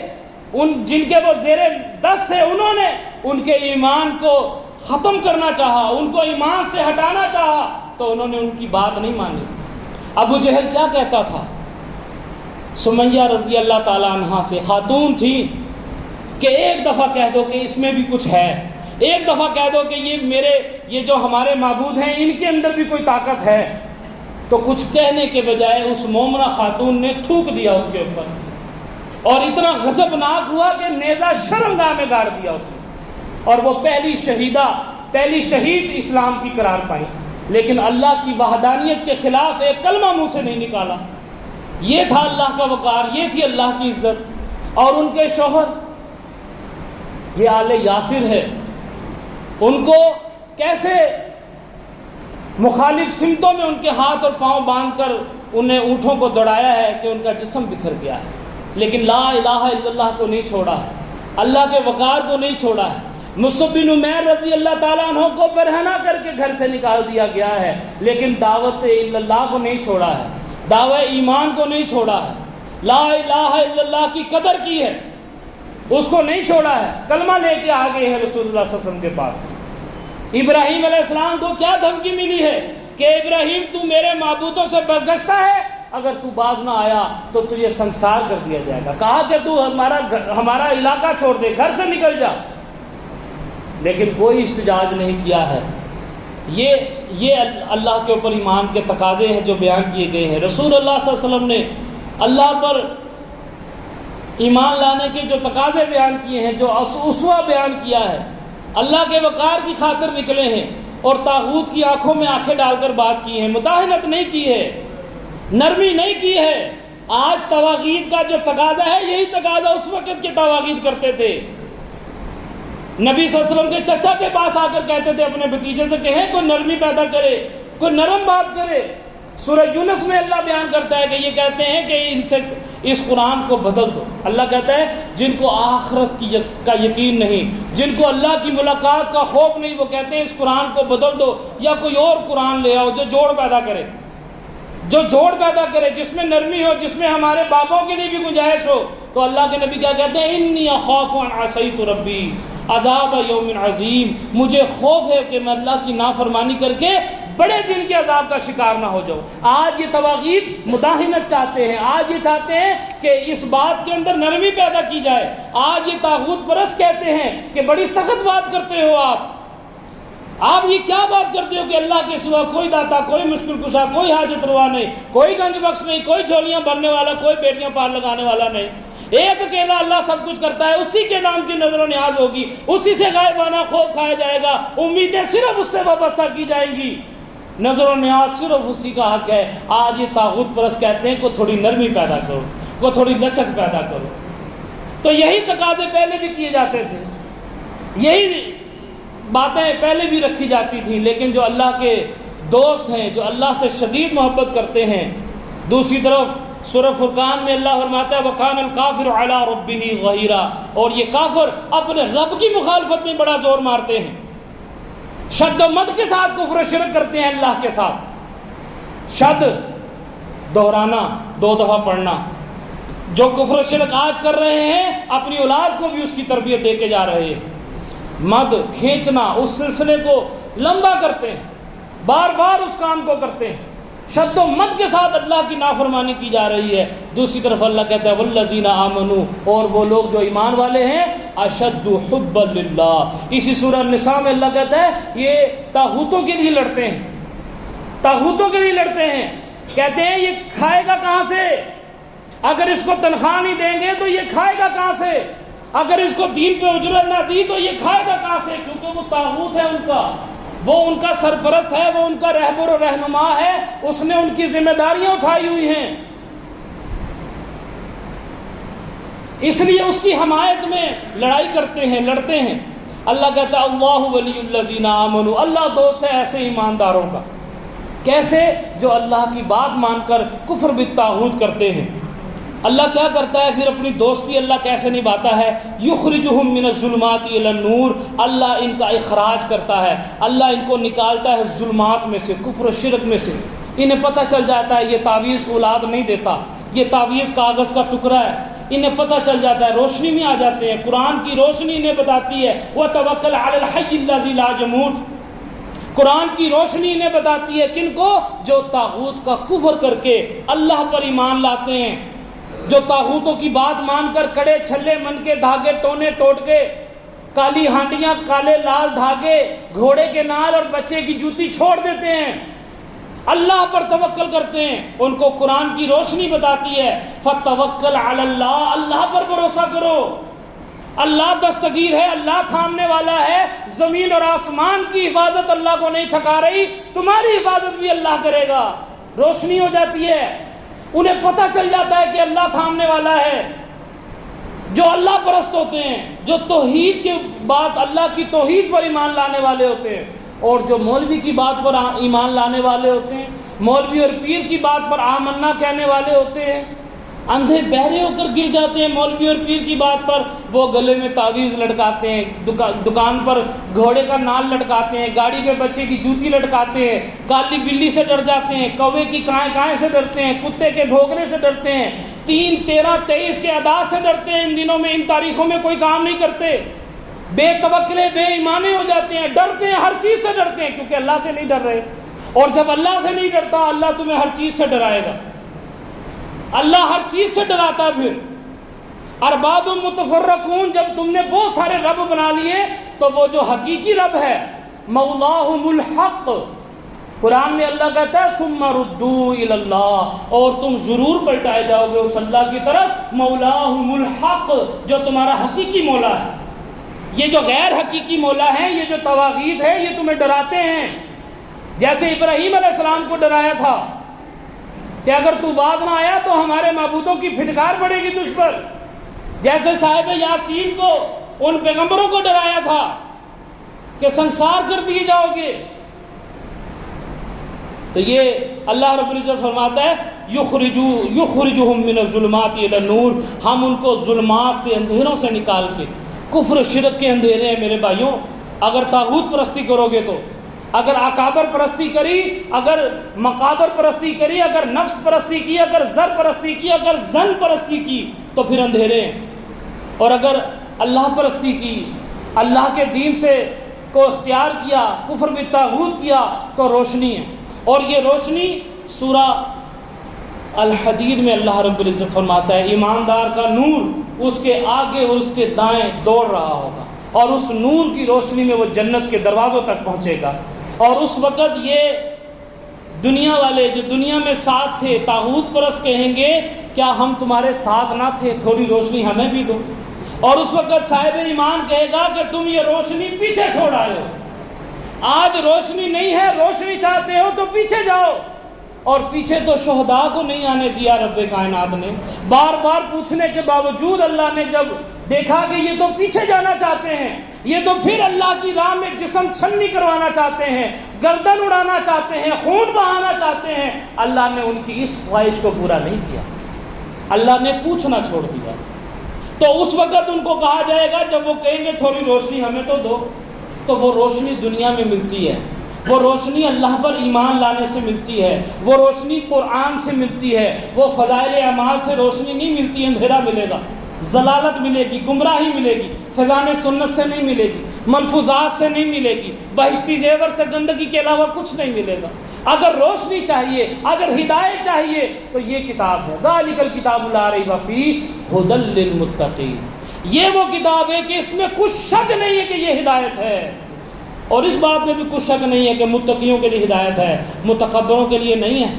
جن کے وہ زیر دست تھے، انہوں نے ان کے ایمان کو ختم کرنا چاہا، ان کو ایمان سے ہٹانا چاہا، تو انہوں نے ان کی بات نہیں مانی۔ ابو جہل کیا کہتا تھا؟ سمیہ رضی اللہ تعالیٰ عنہ سے خاتون تھی کہ ایک دفعہ کہہ دو کہ اس میں بھی کچھ ہے، ایک دفعہ کہہ دو کہ یہ جو ہمارے معبود ہیں ان کے اندر بھی کوئی طاقت ہے، تو کچھ کہنے کے بجائے اس مومنہ خاتون نے تھوک دیا اس کے اوپر، اور اتنا غضبناک ہوا کہ نیزہ شرمگاہ میں گاڑ دیا اس نے، اور وہ پہلی شہید اسلام کی قرار پائی، لیکن اللہ کی وحدانیت کے خلاف ایک کلمہ منہ سے نہیں نکالا۔ یہ تھا اللہ کا وقار، یہ تھی اللہ کی عزت۔ اور ان کے شوہر یہ آل یاسر ہے، ان کو کیسے مخالف سمتوں میں ان کے ہاتھ اور پاؤں باندھ کر انہیں اونٹوں کو دوڑایا ہے کہ ان کا جسم بکھر گیا ہے، لیکن لا الہ الا اللہ کو نہیں چھوڑا ہے، اللہ کے وقار کو نہیں چھوڑا ہے۔ مصعب بن عمیر رضی اللہ تعالیٰ عنہ کو برہنہ کر کے گھر سے نکال دیا گیا ہے، لیکن دعوت اللہ کو نہیں چھوڑا ہے، دعوت ایمان کو نہیں چھوڑا ہے، لا الہ الا اللہ کی قدر کی ہے، اس کو نہیں چھوڑا ہے، کلمہ لے کے آگے ہیں رسول اللہ صلی اللہ علیہ وسلم کے پاس۔ ابراہیم علیہ السلام کو کیا دھمکی ملی ہے کہ ابراہیم تو میرے معبودوں سے برگشتہ ہے، اگر تو باز نہ آیا تو تجھے سنسار کر دیا جائے گا، کہا کہ تو ہمارا علاقہ چھوڑ دے، گھر سے نکل جا، لیکن کوئی احتجاج نہیں کیا ہے۔ یہ اللہ کے اوپر ایمان کے تقاضے ہیں جو بیان کیے گئے ہیں۔ رسول اللہ صلی اللہ علیہ وسلم نے اللہ پر ایمان لانے کے جو تقاضے بیان کیے ہیں، جو اسوہ بیان کیا ہے، اللہ کے وقار کی خاطر نکلے ہیں، اور طاغوت کی آنکھوں میں آنکھیں ڈال کر بات کی ہے، مداہنت نہیں کی ہے، نرمی نہیں کی ہے۔ آج طواغیت کا جو تقاضا ہے، یہی تقاضا اس وقت کے طواغیت کرتے تھے۔ نبی صلی اللہ علیہ وسلم کے چچا کے پاس آ کر کہتے تھے اپنے بھتیجے سے، کہیں کوئی نرمی پیدا کرے، کوئی نرم بات کرے۔ سورہ یونس میں اللہ بیان کرتا ہے کہ یہ کہتے ہیں کہ ان سے اس قرآن کو بدل دو۔ اللہ کہتا ہے جن کو آخرت کا یقین نہیں، جن کو اللہ کی ملاقات کا خوف نہیں، وہ کہتے ہیں اس قرآن کو بدل دو یا کوئی اور قرآن لے آؤ جو جوڑ پیدا کرے۔ جو جوڑ پیدا کرے، جس میں نرمی ہو، جس میں ہمارے بابوں کے لیے بھی گنجائش ہو. تو اللہ کے نبی کیا کہتے ہیں؟ انی اخاف ان عصیت ربی عذاب یوم عظیم. مجھے خوف ہے کہ میں اللہ کی نافرمانی کر کے بڑے دن کے عذاب کا شکار نہ ہو جاؤں. آج یہ طواغیت مداہنت چاہتے ہیں، آج یہ چاہتے ہیں کہ اس بات کے اندر نرمی پیدا کی جائے. آج یہ طاغوت پرست کہتے ہیں کہ بڑی سخت بات کرتے ہو آپ یہ کیا بات کرتے ہو کہ اللہ کے سوا کوئی داتا، کوئی مشکل کشا، کوئی حاجت روا نہیں، کوئی گنج بخش نہیں، کوئی جھولیاں بھرنے والا، کوئی بیٹیاں پار لگانے والا نہیں. ایک اکیلا اللہ سب کچھ کرتا ہے، اسی کے نام کی نظر و نیاز ہوگی، اسی سے غائبانہ خوف کھایا جائے گا، امیدیں صرف اس سے وابستہ کی جائیں گی، نظر و نیاز صرف اسی کا حق ہے. آج یہ طاغوت پرست کہتے ہیں کو تھوڑی نرمی پیدا کرو، کو تھوڑی لچک پیدا کرو. تو یہی تقاضے پہلے بھی کیے جاتے تھے، یہی باتیں پہلے بھی رکھی جاتی تھیں. لیکن جو اللہ کے دوست ہیں، جو اللہ سے شدید محبت کرتے ہیں، دوسری طرف سورہ فرقان میں اللہ فرماتا ہے وَكَانَ الْكَافِرُ عَلَىٰ رَبِّهِ ظَهِيرًا، اور یہ کافر اپنے رب کی مخالفت میں بڑا زور مارتے ہیں، شد و مد کے ساتھ کفر و شرک کرتے ہیں اللہ کے ساتھ. شد دہرانا، 2 دفعہ پڑھنا. جو کفر و شرک آج کر رہے ہیں اپنی اولاد کو بھی اس کی تربیت دے کے جا رہے ہیں. مد کھینچنا، اس سلسلے کو لمبا کرتے ہیں، بار بار اس کام کو کرتے ہیں، شد و مد کے ساتھ اللہ کی نافرمانی کی جا رہی ہے. دوسری طرف اللہ کہتا ہے والذین آمنوا، اور وہ لوگ جو ایمان والے ہیں اشد حبا للہ. اسی سورہ النساء میں اللہ کہتا ہے یہ طاغوتوں کے لیے لڑتے ہیں، طاغوتوں کے لیے لڑتے ہیں. کہتے ہیں یہ کھائے گا کہاں سے؟ اگر اس کو تنخواہ نہیں دیں گے تو یہ کھائے گا کہاں سے؟ اگر اس کو دین پہ اجرت نہ دی تو یہ کھائے گا کہاں سے؟ کیونکہ وہ طاغوت ہے ان کا، وہ ان کا سرپرست ہے، وہ ان کا رہبر و رہنما ہے، اس نے ان کی ذمہ داریاں اٹھائی ہوئی ہیں، اس لیے اس کی حمایت میں لڑائی کرتے ہیں، لڑتے ہیں. اللہ کہتا ہے اللہ ولی الذین آمنوا، اللہ دوست ہے ایسے ایمانداروں کا. کیسے؟ جو اللہ کی بات مان کر کفر بالطاغوت کرتے ہیں. اللہ کیا کرتا ہے پھر اپنی دوستی اللہ کیسے نبھاتا ہے؟ یخرجہم من الظلمات الی النور، اللہ ان کا اخراج کرتا ہے، اللہ ان کو نکالتا ہے ظلمات میں سے، کفر و شرک میں سے. انہیں پتہ چل جاتا ہے یہ تعویذ اولاد نہیں دیتا، یہ تعویذ کاغذ کا ٹکڑا ہے. انہیں پتہ چل جاتا ہے، روشنی میں آ جاتے ہیں، قرآن کی روشنی انہیں بتاتی ہے وَتَوَكَّلْ عَلَى الْحَيِّ الَّذِي لَا يَمُوتُ. قرآن کی روشنی انہیں بتاتی ہے کن کو؟ جو طاغوت کا کفر کر کے اللہ پر ایمان لاتے ہیں، جو طاغوتوں کی بات مان کر کڑے چھلے من کے دھاگے ٹونے ٹوٹ کے، کالی ہانڈیاں، کالے لال دھاگے، گھوڑے کے نال اور بچے کی جوتی چھوڑ دیتے ہیں، اللہ پر توکل کرتے ہیں. ان کو قرآن کی روشنی بتاتی ہے فَتَوَكَّلْ عَلَى اللَّهِ، اللہ پر بھروسہ کرو، اللہ دستگیر ہے، اللہ تھامنے والا ہے. زمین اور آسمان کی حفاظت اللہ کو نہیں تھکا رہی، تمہاری حفاظت بھی اللہ کرے گا. روشنی ہو جاتی ہے، انہیں پتہ چل جاتا ہے کہ اللہ تھامنے والا ہے. جو اللہ پرست ہوتے ہیں، جو توحید کے بعد اللہ کی توحید پر ایمان لانے والے ہوتے ہیں، اور جو مولوی کی بات پر ایمان لانے والے ہوتے ہیں، مولوی اور پیر کی بات پر آمنا کہنے والے ہوتے ہیں، اندھے بہرے ہو کر گر جاتے ہیں مولوی اور پیر کی بات پر. وہ گلے میں تعویذ لٹکاتے ہیں، دکان پر گھوڑے کا نال لٹکاتے ہیں، گاڑی پہ بچے کی جوتی لٹکاتے ہیں، کالی بلی سے ڈر جاتے ہیں، کوے کی کائیں سے ڈرتے ہیں، کتے کے بھونکنے سے ڈرتے ہیں، 3, 13, 23 کے ادا سے ڈرتے ہیں. ان دنوں میں ان تاریخوں میں کوئی کام نہیں کرتے، بے توکلے بے ایمانے ہو جاتے ہیں، ڈرتے ہیں، ہر چیز سے ڈرتے ہیں کیونکہ اللہ سے نہیں ڈر رہے. اور جب اللہ سے نہیں ڈرتا اللہ تمہیں ہر چیز سے ڈرائے گا، اللہ ہر چیز سے ڈراتا ہے. پھر ارباب متفرقون، جب تم نے بہت سارے رب بنا لیے تو وہ جو حقیقی رب ہے مولاہم الحق، قرآن میں اللہ کہتا ہے ثم ردوا الی اللہ، اور تم ضرور پلٹائے جاؤ گے اس اللہ کی طرف مولاہم الحق جو تمہارا حقیقی مولا ہے. یہ جو غیر حقیقی مولا ہے، یہ جو طواغیت ہے، یہ تمہیں ڈراتے ہیں. جیسے ابراہیم علیہ السلام کو ڈرایا تھا کہ اگر تو باز نہ آیا تو ہمارے معبودوں کی پھٹکار پڑے گی تجھ پر. جیسے صاحب یاسین کو ان پیغمبروں کو ڈرایا تھا کہ سنسار کر دیے جاؤ گے. تو یہ اللہ رب العزت فرماتا ہے یخرجہم من الظلمات الی النور، ہم ان کو ظلمات سے، اندھیروں سے نکال کے، کفر و شرک کے اندھیرے ہیں میرے بھائیوں. اگر طاغوت پرستی کرو گے تو اگر اکابر پرستی کری، اگر مقابر پرستی کری، اگر نفس پرستی کی، اگر زر پرستی کی، اگر زن پرستی کی تو پھر اندھیرے ہیں، اور اگر اللہ پرستی کی، اللہ کے دین سے کو اختیار کیا، کفر بالطاغوت کیا تو روشنی ہے۔ اور یہ روشنی سورہ الحدید میں اللہ رب العزت فرماتا ہے ایماندار کا نور اس کے آگے اور اس کے دائیں دوڑ رہا ہوگا، اور اس نور کی روشنی میں وہ جنت کے دروازوں تک پہنچے گا۔ اور اس وقت یہ دنیا والے جو دنیا میں ساتھ تھے، طاغوت پرست کہیں گے کیا ہم تمہارے ساتھ نہ تھے، تھوڑی روشنی ہمیں بھی دو۔ اور اس وقت صاحب ایمان کہے گا کہ تم یہ روشنی پیچھے چھوڑ آئے ہو، آج روشنی نہیں ہے، روشنی چاہتے ہو تو پیچھے جاؤ۔ اور پیچھے تو شہداء کو نہیں آنے دیا رب کائنات نے، بار بار پوچھنے کے باوجود اللہ نے جب دیکھا کہ یہ تو پیچھے جانا چاہتے ہیں، یہ تو پھر اللہ کی راہ میں جسم چھلنی کروانا چاہتے ہیں، گردن اڑانا چاہتے ہیں، خون بہانا چاہتے ہیں، اللہ نے ان کی اس خواہش کو پورا نہیں کیا، اللہ نے پوچھنا چھوڑ دیا۔ تو اس وقت ان کو کہا جائے گا جب وہ کہیں گے تھوڑی روشنی ہمیں تو دو، تو وہ روشنی دنیا میں ملتی ہے، وہ روشنی اللہ پر ایمان لانے سے ملتی ہے، وہ روشنی قرآن سے ملتی ہے، وہ فضائل اعمال سے روشنی نہیں ملتی، اندھیرا ملے گا، ضلالت ملے گی، گمراہی ملے گی، فیضان سنت سے نہیں ملے گی، ملفوظات سے نہیں ملے گی، بہشتی زیور سے گندگی کے علاوہ کچھ نہیں ملے گا۔ اگر روشنی چاہیے، اگر ہدایت چاہیے تو یہ کتاب ہے، ذالک الکتاب لا ریب فیہ ھدی للمتقین، یہ وہ کتاب ہے کہ اس میں کچھ شک نہیں ہے کہ یہ ہدایت ہے، اور اس بات میں بھی کچھ شک نہیں ہے کہ متقیوں کے لیے ہدایت ہے، متکبروں کے لیے نہیں ہے،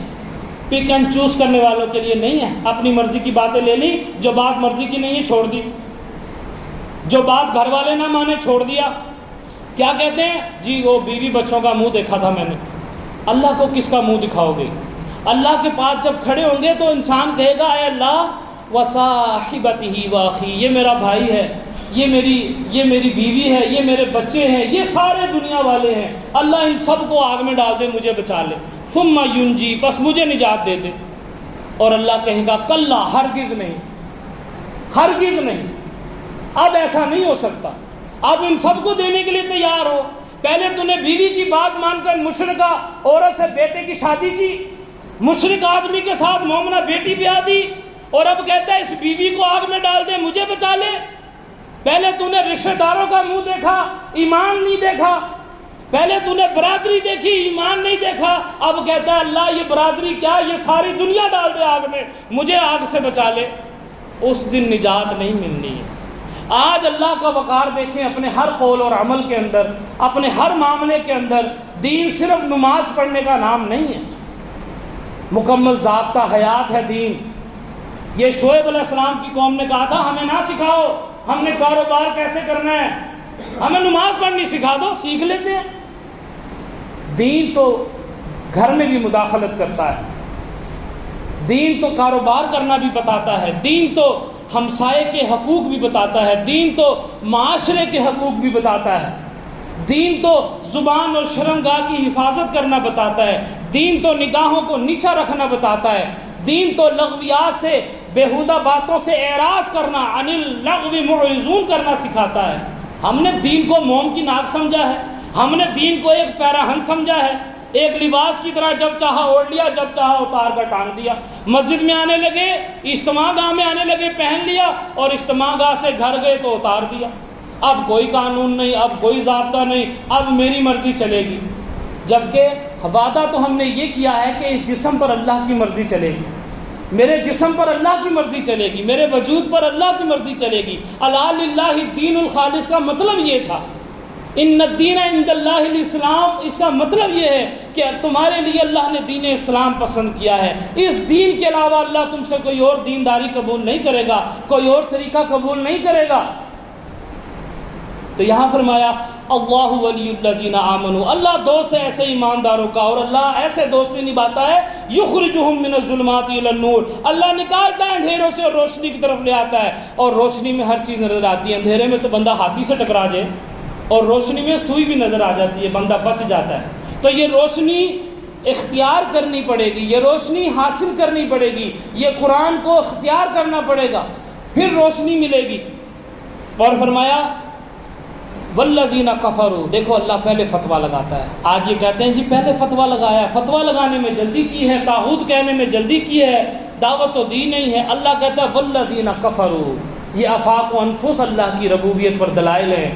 پک اینڈ چوز کرنے والوں کے لیے نہیں ہے، اپنی مرضی کی باتیں لے لی، جو بات مرضی کی نہیں ہے چھوڑ دی، جو بات گھر والے نہ مانے چھوڑ دیا۔ کیا کہتے ہیں جی وہ بیوی بچوں کا منہ دیکھا تھا میں نے، اللہ کو کس کا منہ دکھاؤ گے؟ اللہ کے پاس جب کھڑے ہوں گے تو انسان کہے گا اے اللہ وصاحبتہ واخی، یہ میرا بھائی ہے، یہ میری بیوی ہے، یہ میرے بچے ہیں، یہ سارے دنیا والے ہیں، اللہ ان سب کو آگ میں ڈال دے، مجھے بچا لے، ثم ینجی، بس مجھے نجات دے دے۔ اور اللہ کہے گا کلا، ہرگز نہیں، ہرگز نہیں، اب ایسا نہیں ہو سکتا، اب ان سب کو دینے کے لیے تیار ہو۔ پہلے تو نے بیوی کی بات مان کر مشرکہ عورت سے بیٹے کی شادی کی، مشرک آدمی کے ساتھ مومنہ بیٹی بیاہ دی، اور اب کہتا ہے اس بیوی کو آگ میں ڈال دے، مجھے بچا لے۔ پہلے تو نے رشتہ داروں کا منہ دیکھا، ایمان نہیں دیکھا، پہلے تو نے برادری دیکھی، ایمان نہیں دیکھا، اب کہتا ہے اللہ یہ برادری کیا، یہ ساری دنیا ڈال دے آگ میں، مجھے آگ سے بچا لے۔ اس دن نجات نہیں ملنی ہے۔ آج اللہ کا وقار دیکھیں اپنے ہر قول اور عمل کے اندر، اپنے ہر معاملے کے اندر۔ دین صرف نماز پڑھنے کا نام نہیں ہے، مکمل ضابطہ حیات ہے دین۔ یہ شعیب علیہ السلام کی قوم نے کہا تھا ہمیں نہ سکھاؤ، ہم نے کاروبار کیسے کرنا ہے، ہمیں نماز پڑھنی سکھا دو، سیکھ لیتے ہیں۔ دین تو گھر میں بھی مداخلت کرتا ہے، دین تو کاروبار کرنا بھی بتاتا ہے، دین تو ہمسائے کے حقوق بھی بتاتا ہے، دین تو معاشرے کے حقوق بھی بتاتا ہے، دین تو زبان اور شرمگاہ کی حفاظت کرنا بتاتا ہے، دین تو نگاہوں کو نیچا رکھنا بتاتا ہے، دین تو لغویات سے، بیہودہ باتوں سے اعراض کرنا، عن اللغو معرضون کرنا سکھاتا ہے۔ ہم نے دین کو موم کی ناک سمجھا ہے، ہم نے دین کو ایک پیراہن سمجھا ہے، ایک لباس کی طرح جب چاہا اوڑھ لیا، جب چاہا اتار کر ٹانگ دیا۔ مسجد میں آنے لگے، اجتماع گاہ میں آنے لگے، پہن لیا، اور اجتماع گاہ سے گھر گئے تو اتار دیا۔ اب کوئی قانون نہیں، اب کوئی ضابطہ نہیں، اب میری مرضی چلے گی۔ جبکہ وعدہ تو ہم نے یہ کیا ہے کہ اس جسم پر اللہ کی مرضی چلے گی، میرے جسم پر اللہ کی مرضی چلے گی، میرے وجود پر اللہ کی مرضی چلے گی۔ الا للہ الدین الخالص کا مطلب یہ تھا، ان الدین عند اللہ الاسلام، اس کا مطلب یہ ہے کہ تمہارے لیے اللہ نے دین اسلام پسند کیا ہے، اس دین کے علاوہ اللہ تم سے کوئی اور دینداری قبول نہیں کرے گا، کوئی اور طریقہ قبول نہیں کرے گا۔ تو یہاں فرمایا اللہ ولی الذین آمنوا، اللہ دوست ہے ایسے ایمانداروں کا، اور اللہ ایسے دوستی نبھاتا ہے یخرجہم من الظلمات الی النور، اللہ نکالتا ہے اندھیروں سے اور روشنی کی طرف لے آتا ہے۔ اور روشنی میں ہر چیز نظر آتی ہے، اندھیرے میں تو بندہ ہاتھی سے ٹکرا جائے، اور روشنی میں سوئی بھی نظر آ جاتی ہے، بندہ بچ جاتا ہے۔ تو یہ روشنی اختیار کرنی پڑے گی، یہ روشنی حاصل کرنی پڑے گی، یہ قرآن کو اختیار کرنا پڑے گا، پھر روشنی ملے گی۔ اور فرمایا والذین کفروا، دیکھو اللہ پہلے فتویٰ لگاتا ہے. آج یہ کہتے ہیں جی پہلے فتویٰ لگایا، فتویٰ لگانے میں جلدی کی ہے، طاغوت کہنے میں جلدی کی ہے، دعوت تو دی نہیں ہے. اللہ کہتا ہے والذین کفروا، یہ آفاق و انفس اللہ کی ربوبیت پر دلائل ہیں،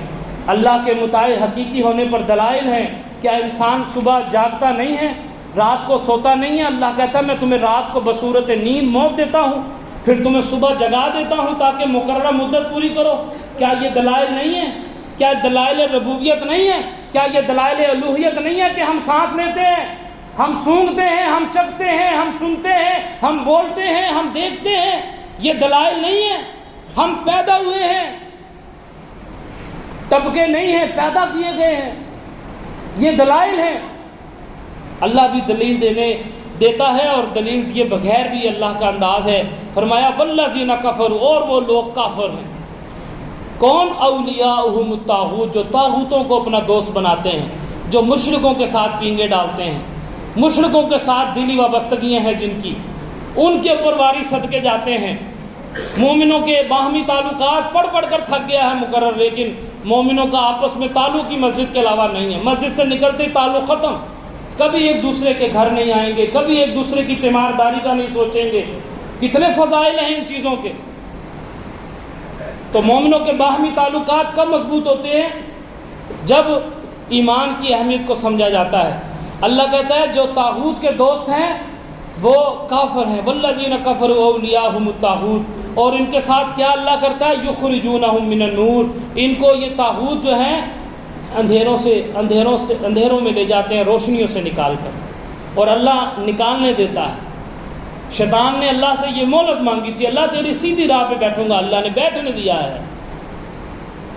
اللہ کے مطاع حقیقی ہونے پر دلائل ہیں. کیا انسان صبح جاگتا نہیں ہے، رات کو سوتا نہیں ہے؟ اللہ کہتا ہے میں تمہیں رات کو بصورت نیند موت دیتا ہوں، پھر تمہیں صبح جگا دیتا ہوں تاکہ مقررہ مدت پوری کرو. کیا یہ دلائل نہیں ہے؟ کیا دلائل ربوبیت نہیں ہے؟ کیا یہ دلائل الوہیت نہیں ہے کہ ہم سانس لیتے ہیں، ہم سونگھتے ہیں، ہم چکھتے ہیں، ہم سنتے ہیں، ہم بولتے ہیں، ہم دیکھتے ہیں؟ یہ دلائل نہیں ہے؟ ہم پیدا ہوئے ہیں، طبقے نہیں ہیں، پیدا کیے گئے ہیں، یہ دلائل ہیں. اللہ بھی دلیل دیتا ہے اور دلیل دیے بغیر بھی اللہ کا انداز ہے. فرمایا والذین کفروا، اور وہ لوگ کافر ہیں. کون؟ اولیاءہم الطاغوت، جو طاغوتوں کو اپنا دوست بناتے ہیں، جو مشرکوں کے ساتھ پینگے ڈالتے ہیں، مشرکوں کے ساتھ دلی وابستگیاں ہیں جن کی، ان کے اوپر واری صدقے جاتے ہیں. مومنوں کے باہمی تعلقات پڑھ کر تھک گیا ہے مقرر، لیکن مومنوں کا آپس میں تعلق ہی مسجد کے علاوہ نہیں ہے. مسجد سے نکلتے ہی تعلق ختم، کبھی ایک دوسرے کے گھر نہیں آئیں گے، کبھی ایک دوسرے کی تیمارداری کا نہیں سوچیں گے. کتنے فضائل ہیں ان چیزوں کے. تو مومنوں کے باہمی تعلقات کب مضبوط ہوتے ہیں؟ جب ایمان کی اہمیت کو سمجھا جاتا ہے. اللہ کہتا ہے جو طاغوت کے دوست ہیں وہ کافر ہیں. والذین کفروا اولیاءہم الطاغوت، اور ان کے ساتھ کیا اللہ کرتا ہے؟ یخرجونہم من النور، ان کو یہ طاغوت جو ہیں اندھیروں میں لے جاتے ہیں، روشنیوں سے نکال کر. اور اللہ نکالنے دیتا ہے. شیطان نے اللہ سے یہ مہلت مانگی تھی، اللہ تیری سیدھی راہ پہ بیٹھوں گا، اللہ نے بیٹھنے دیا ہے.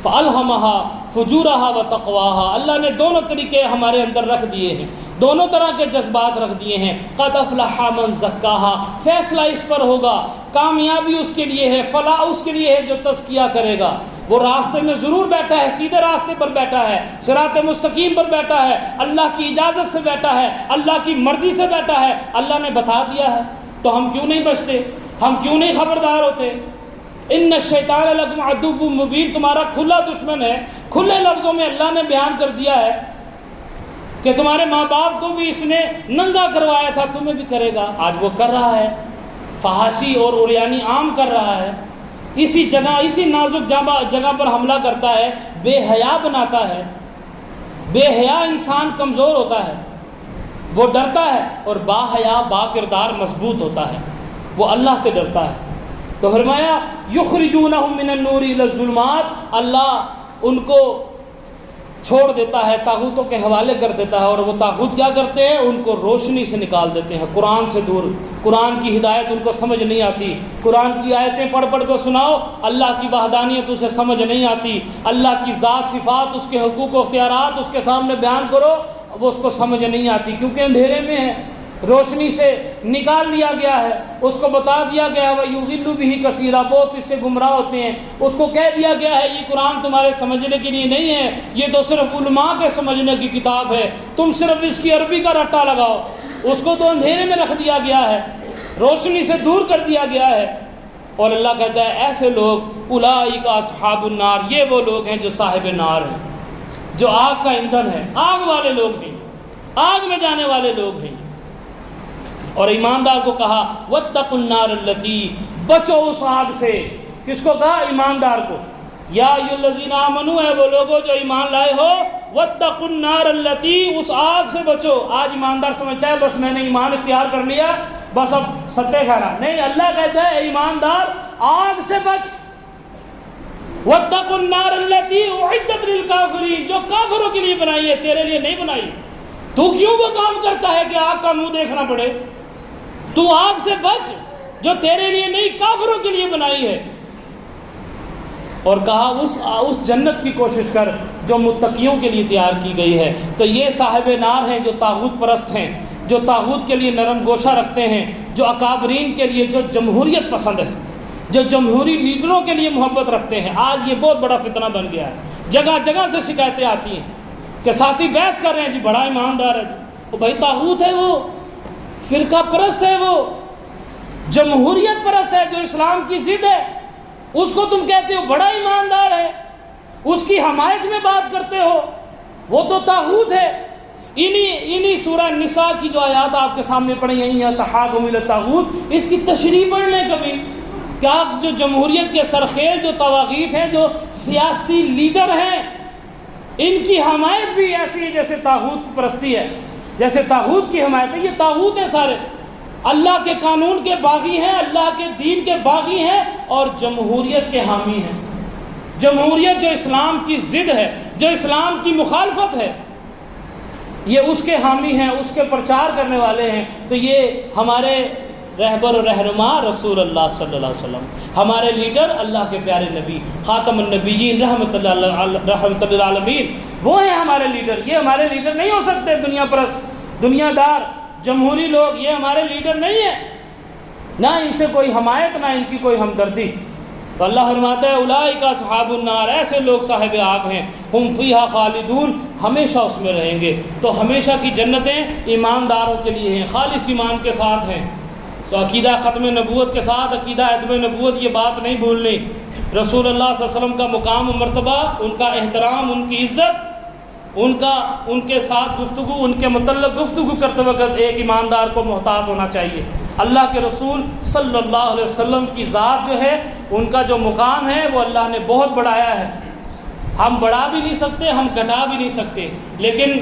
فَأَلْهَمَهَا فُجُورَهَا وَتَقْوَاهَا، اللہ نے دونوں طریقے ہمارے اندر رکھ دیے ہیں، دونوں طرح کے جذبات رکھ دیے ہیں. قَدْ أَفْلَحَ مَنْ زَكَّاهَا، فیصلہ اس پر ہوگا، کامیابی اس کے لیے ہے، فلاح اس کے لیے ہے جو تزکیہ کرے گا. وہ راستے میں ضرور بیٹھا ہے، سیدھے راستے پر بیٹھا ہے، صراط مستقیم پر بیٹھا ہے، اللہ کی اجازت سے بیٹھا ہے، اللہ کی مرضی سے بیٹھا ہے. اللہ نے بتا دیا ہے، تو ہم کیوں نہیں بچتے؟ ہم کیوں نہیں خبردار ہوتے؟ ان الشیطان لکم عدو مبین، تمہارا کھلا دشمن ہے. کھلے لفظوں میں اللہ نے بیان کر دیا ہے کہ تمہارے ماں باپ کو بھی اس نے ننگا کروایا تھا، تمہیں بھی کرے گا. آج وہ کر رہا ہے، فحاشی اور عریانی عام کر رہا ہے. اسی نازک جگہ پر حملہ کرتا ہے، بے حیا بناتا ہے. بے حیا انسان کمزور ہوتا ہے، وہ ڈرتا ہے، اور با حیا با کردار مضبوط ہوتا ہے، وہ اللہ سے ڈرتا ہے. تو فرمایا یخرجونہم من النور الی الظلمات، اللہ ان کو چھوڑ دیتا ہے، طاغوتوں کے حوالے کر دیتا ہے. اور وہ طاغوت کیا کرتے ہیں؟ ان کو روشنی سے نکال دیتے ہیں، قرآن سے دور. قرآن کی ہدایت ان کو سمجھ نہیں آتی. قرآن کی آیتیں پڑھ کو سناؤ، اللہ کی وحدانیت اسے سمجھ نہیں آتی. اللہ کی ذات صفات، اس کے حقوق و اختیارات اس کے سامنے بیان کرو، وہ اس کو سمجھ نہیں آتی، کیونکہ اندھیرے میں ہے. روشنی سے نکال دیا گیا ہے، اس کو بتا دیا گیا ہے وَيُضِلُّ بِهِ كَثِيرًا، بہت اس سے گمراہ ہوتے ہیں. اس کو کہہ دیا گیا ہے یہ قرآن تمہارے سمجھنے کے لیے نہیں ہے، یہ تو صرف علماء کے سمجھنے کی کتاب ہے، تم صرف اس کی عربی کا رٹا لگاؤ. اس کو تو اندھیرے میں رکھ دیا گیا ہے، روشنی سے دور کر دیا گیا ہے. اور اللہ کہتا ہے ایسے لوگ اولئک اصحاب النار، یہ وہ لوگ ہیں جو صاحب نار ہیں، جو آگ کا ایندھن ہے، آگ والے لوگ ہیں، آگ میں جانے والے لوگ ہیں. اور ایماندار کو کہا واتقوا النار التی، بچو اس آگ سے. کس کو کہا؟ ایماندار کو. یا ایھا الذین آمنوا، اے وہ لوگوں جو ایمان لائے ہو، واتقوا النار التی، اس آگ سے بچو. آج ایماندار سمجھتا ہے بس میں نے ایمان اختیار کر لیا، بس اب ستے کھانا نہیں. اللہ کہتا ہے ایماندار آگ سے بچ. واتقوا النار التی اعدت للکافرین، جو کافروں کے لیے بنائی ہے، تیرے لیے نہیں بنائی. تو کیوں وہ کام کرتا ہے کہ آگ کا منہ دیکھنا پڑے؟ تو آگ سے بچ جو تیرے لیے نہیں، کافروں کے لیے بنائی ہے. اور کہا اس جنت کی کوشش کر جو متقیوں کے لیے تیار کی گئی ہے. تو یہ صاحب نار ہیں جو طاغوت پرست ہیں، جو طاغوت کے لیے نرم گوشہ رکھتے ہیں، جو اکابرین کے لیے، جو جمہوریت پسند ہے، جو جمہوری لیڈروں کے لیے محبت رکھتے ہیں. آج یہ بہت بڑا فتنہ بن گیا ہے، جگہ جگہ سے شکایتیں آتی ہیں کہ ساتھی بحث کر رہے ہیں جی بڑا ایماندار ہے. وہ بھائی طاغوت ہے، وہ فرقہ پرست ہے، وہ جمہوریت پرست ہے جو اسلام کی ضد ہے. اس کو تم کہتے ہو بڑا ایماندار ہے. اس کی حمایت میں بات کرتے ہو، وہ تو طاغوت ہے۔ انہی سورہ نساء کی جو آیات آپ کے سامنے پڑھی یہی ہیں، تحاکم الی الطاغوت، اس کی تشریح پڑھ لیں کبھی کہ آپ جو جمہوریت کے سرخیل جو طواغیت ہیں، جو سیاسی لیڈر ہیں، ان کی حمایت بھی ایسی ہے جیسے طاغوت کی پرستی ہے، جیسے طاغوت کی حمایت ہے۔ یہ طاغوت ہیں سارے، اللہ کے قانون کے باغی ہیں، اللہ کے دین کے باغی ہیں اور جمہوریت کے حامی ہیں۔ جمہوریت جو اسلام کی ضد ہے، جو اسلام کی مخالفت ہے، یہ اس کے حامی ہیں، اس کے پرچار کرنے والے ہیں۔ تو یہ ہمارے رہبر و رہنما رسول اللہ صلی اللہ علیہ وسلم، ہمارے لیڈر اللہ کے پیارے نبی خاتم النبیین رحمۃ للعالمین، وہ ہیں ہمارے لیڈر۔ یہ ہمارے لیڈر نہیں ہو سکتے دنیا پرست، دنیا دار، جمہوری لوگ، یہ ہمارے لیڈر نہیں ہیں، نہ ان سے کوئی حمایت، نہ ان کی کوئی ہمدردی۔ تو اللہ فرماتا ہے اولئک اصحاب النار، ایسے لوگ صاحب آگ ہیں، ہم فیہا خالدون، ہمیشہ اس میں رہیں گے۔ تو ہمیشہ کی جنتیں ایمانداروں کے لیے ہیں، خالص ایمان کے ساتھ ہیں۔ تو عقیدہ ختم نبوت کے ساتھ عقیدہ عدم نبوت، یہ بات نہیں بھولنی۔ رسول اللہ صلی اللہ علیہ وسلم کا مقام و مرتبہ، ان کا احترام، ان کی عزت، ان کے ساتھ گفتگو، ان کے متعلق گفتگو کرتے وقت ایک ایماندار کو محتاط ہونا چاہیے۔ اللہ کے رسول صلی اللہ علیہ وسلم کی ذات جو ہے، ان کا جو مقام ہے وہ اللہ نے بہت بڑھایا ہے، ہم بڑھا بھی نہیں سکتے، ہم گھٹا بھی نہیں سکتے، لیکن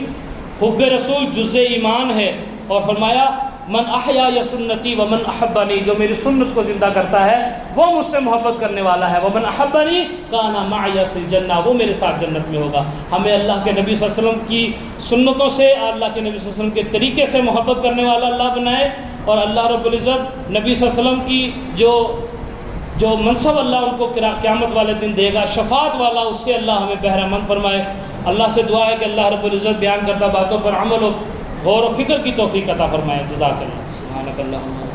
حب رسول جزء ایمان ہے۔ اور فرمایا من احیا یا سنتی ومن احبنی، جو میری سنت کو زندہ کرتا ہے وہ مجھ سے محبت کرنے والا ہے، ومن احبنی کان معی فی الجنہ، وہ میرے ساتھ جنت میں ہوگا۔ ہمیں اللہ کے نبی صلی اللہ علیہ وسلم کی سنتوں سے، اللہ کے نبی صلی اللہ علیہ وسلم کے طریقے سے محبت کرنے والا اللہ بنائے، اور اللہ رب العزت نبی صلی اللہ علیہ وسلم کی جو منصب اللہ ان کو قیامت والے دن دے گا، شفاعت والا، اس سے اللہ ہمیں بہرہ مند فرمائے۔ اللہ سے دعا ہے کہ اللہ رب العزت بیان کردہ باتوں پر عمل و غور و فکر کی توفیق عطا فرمائے۔ جزاک اللہ، سبحانک اللہم۔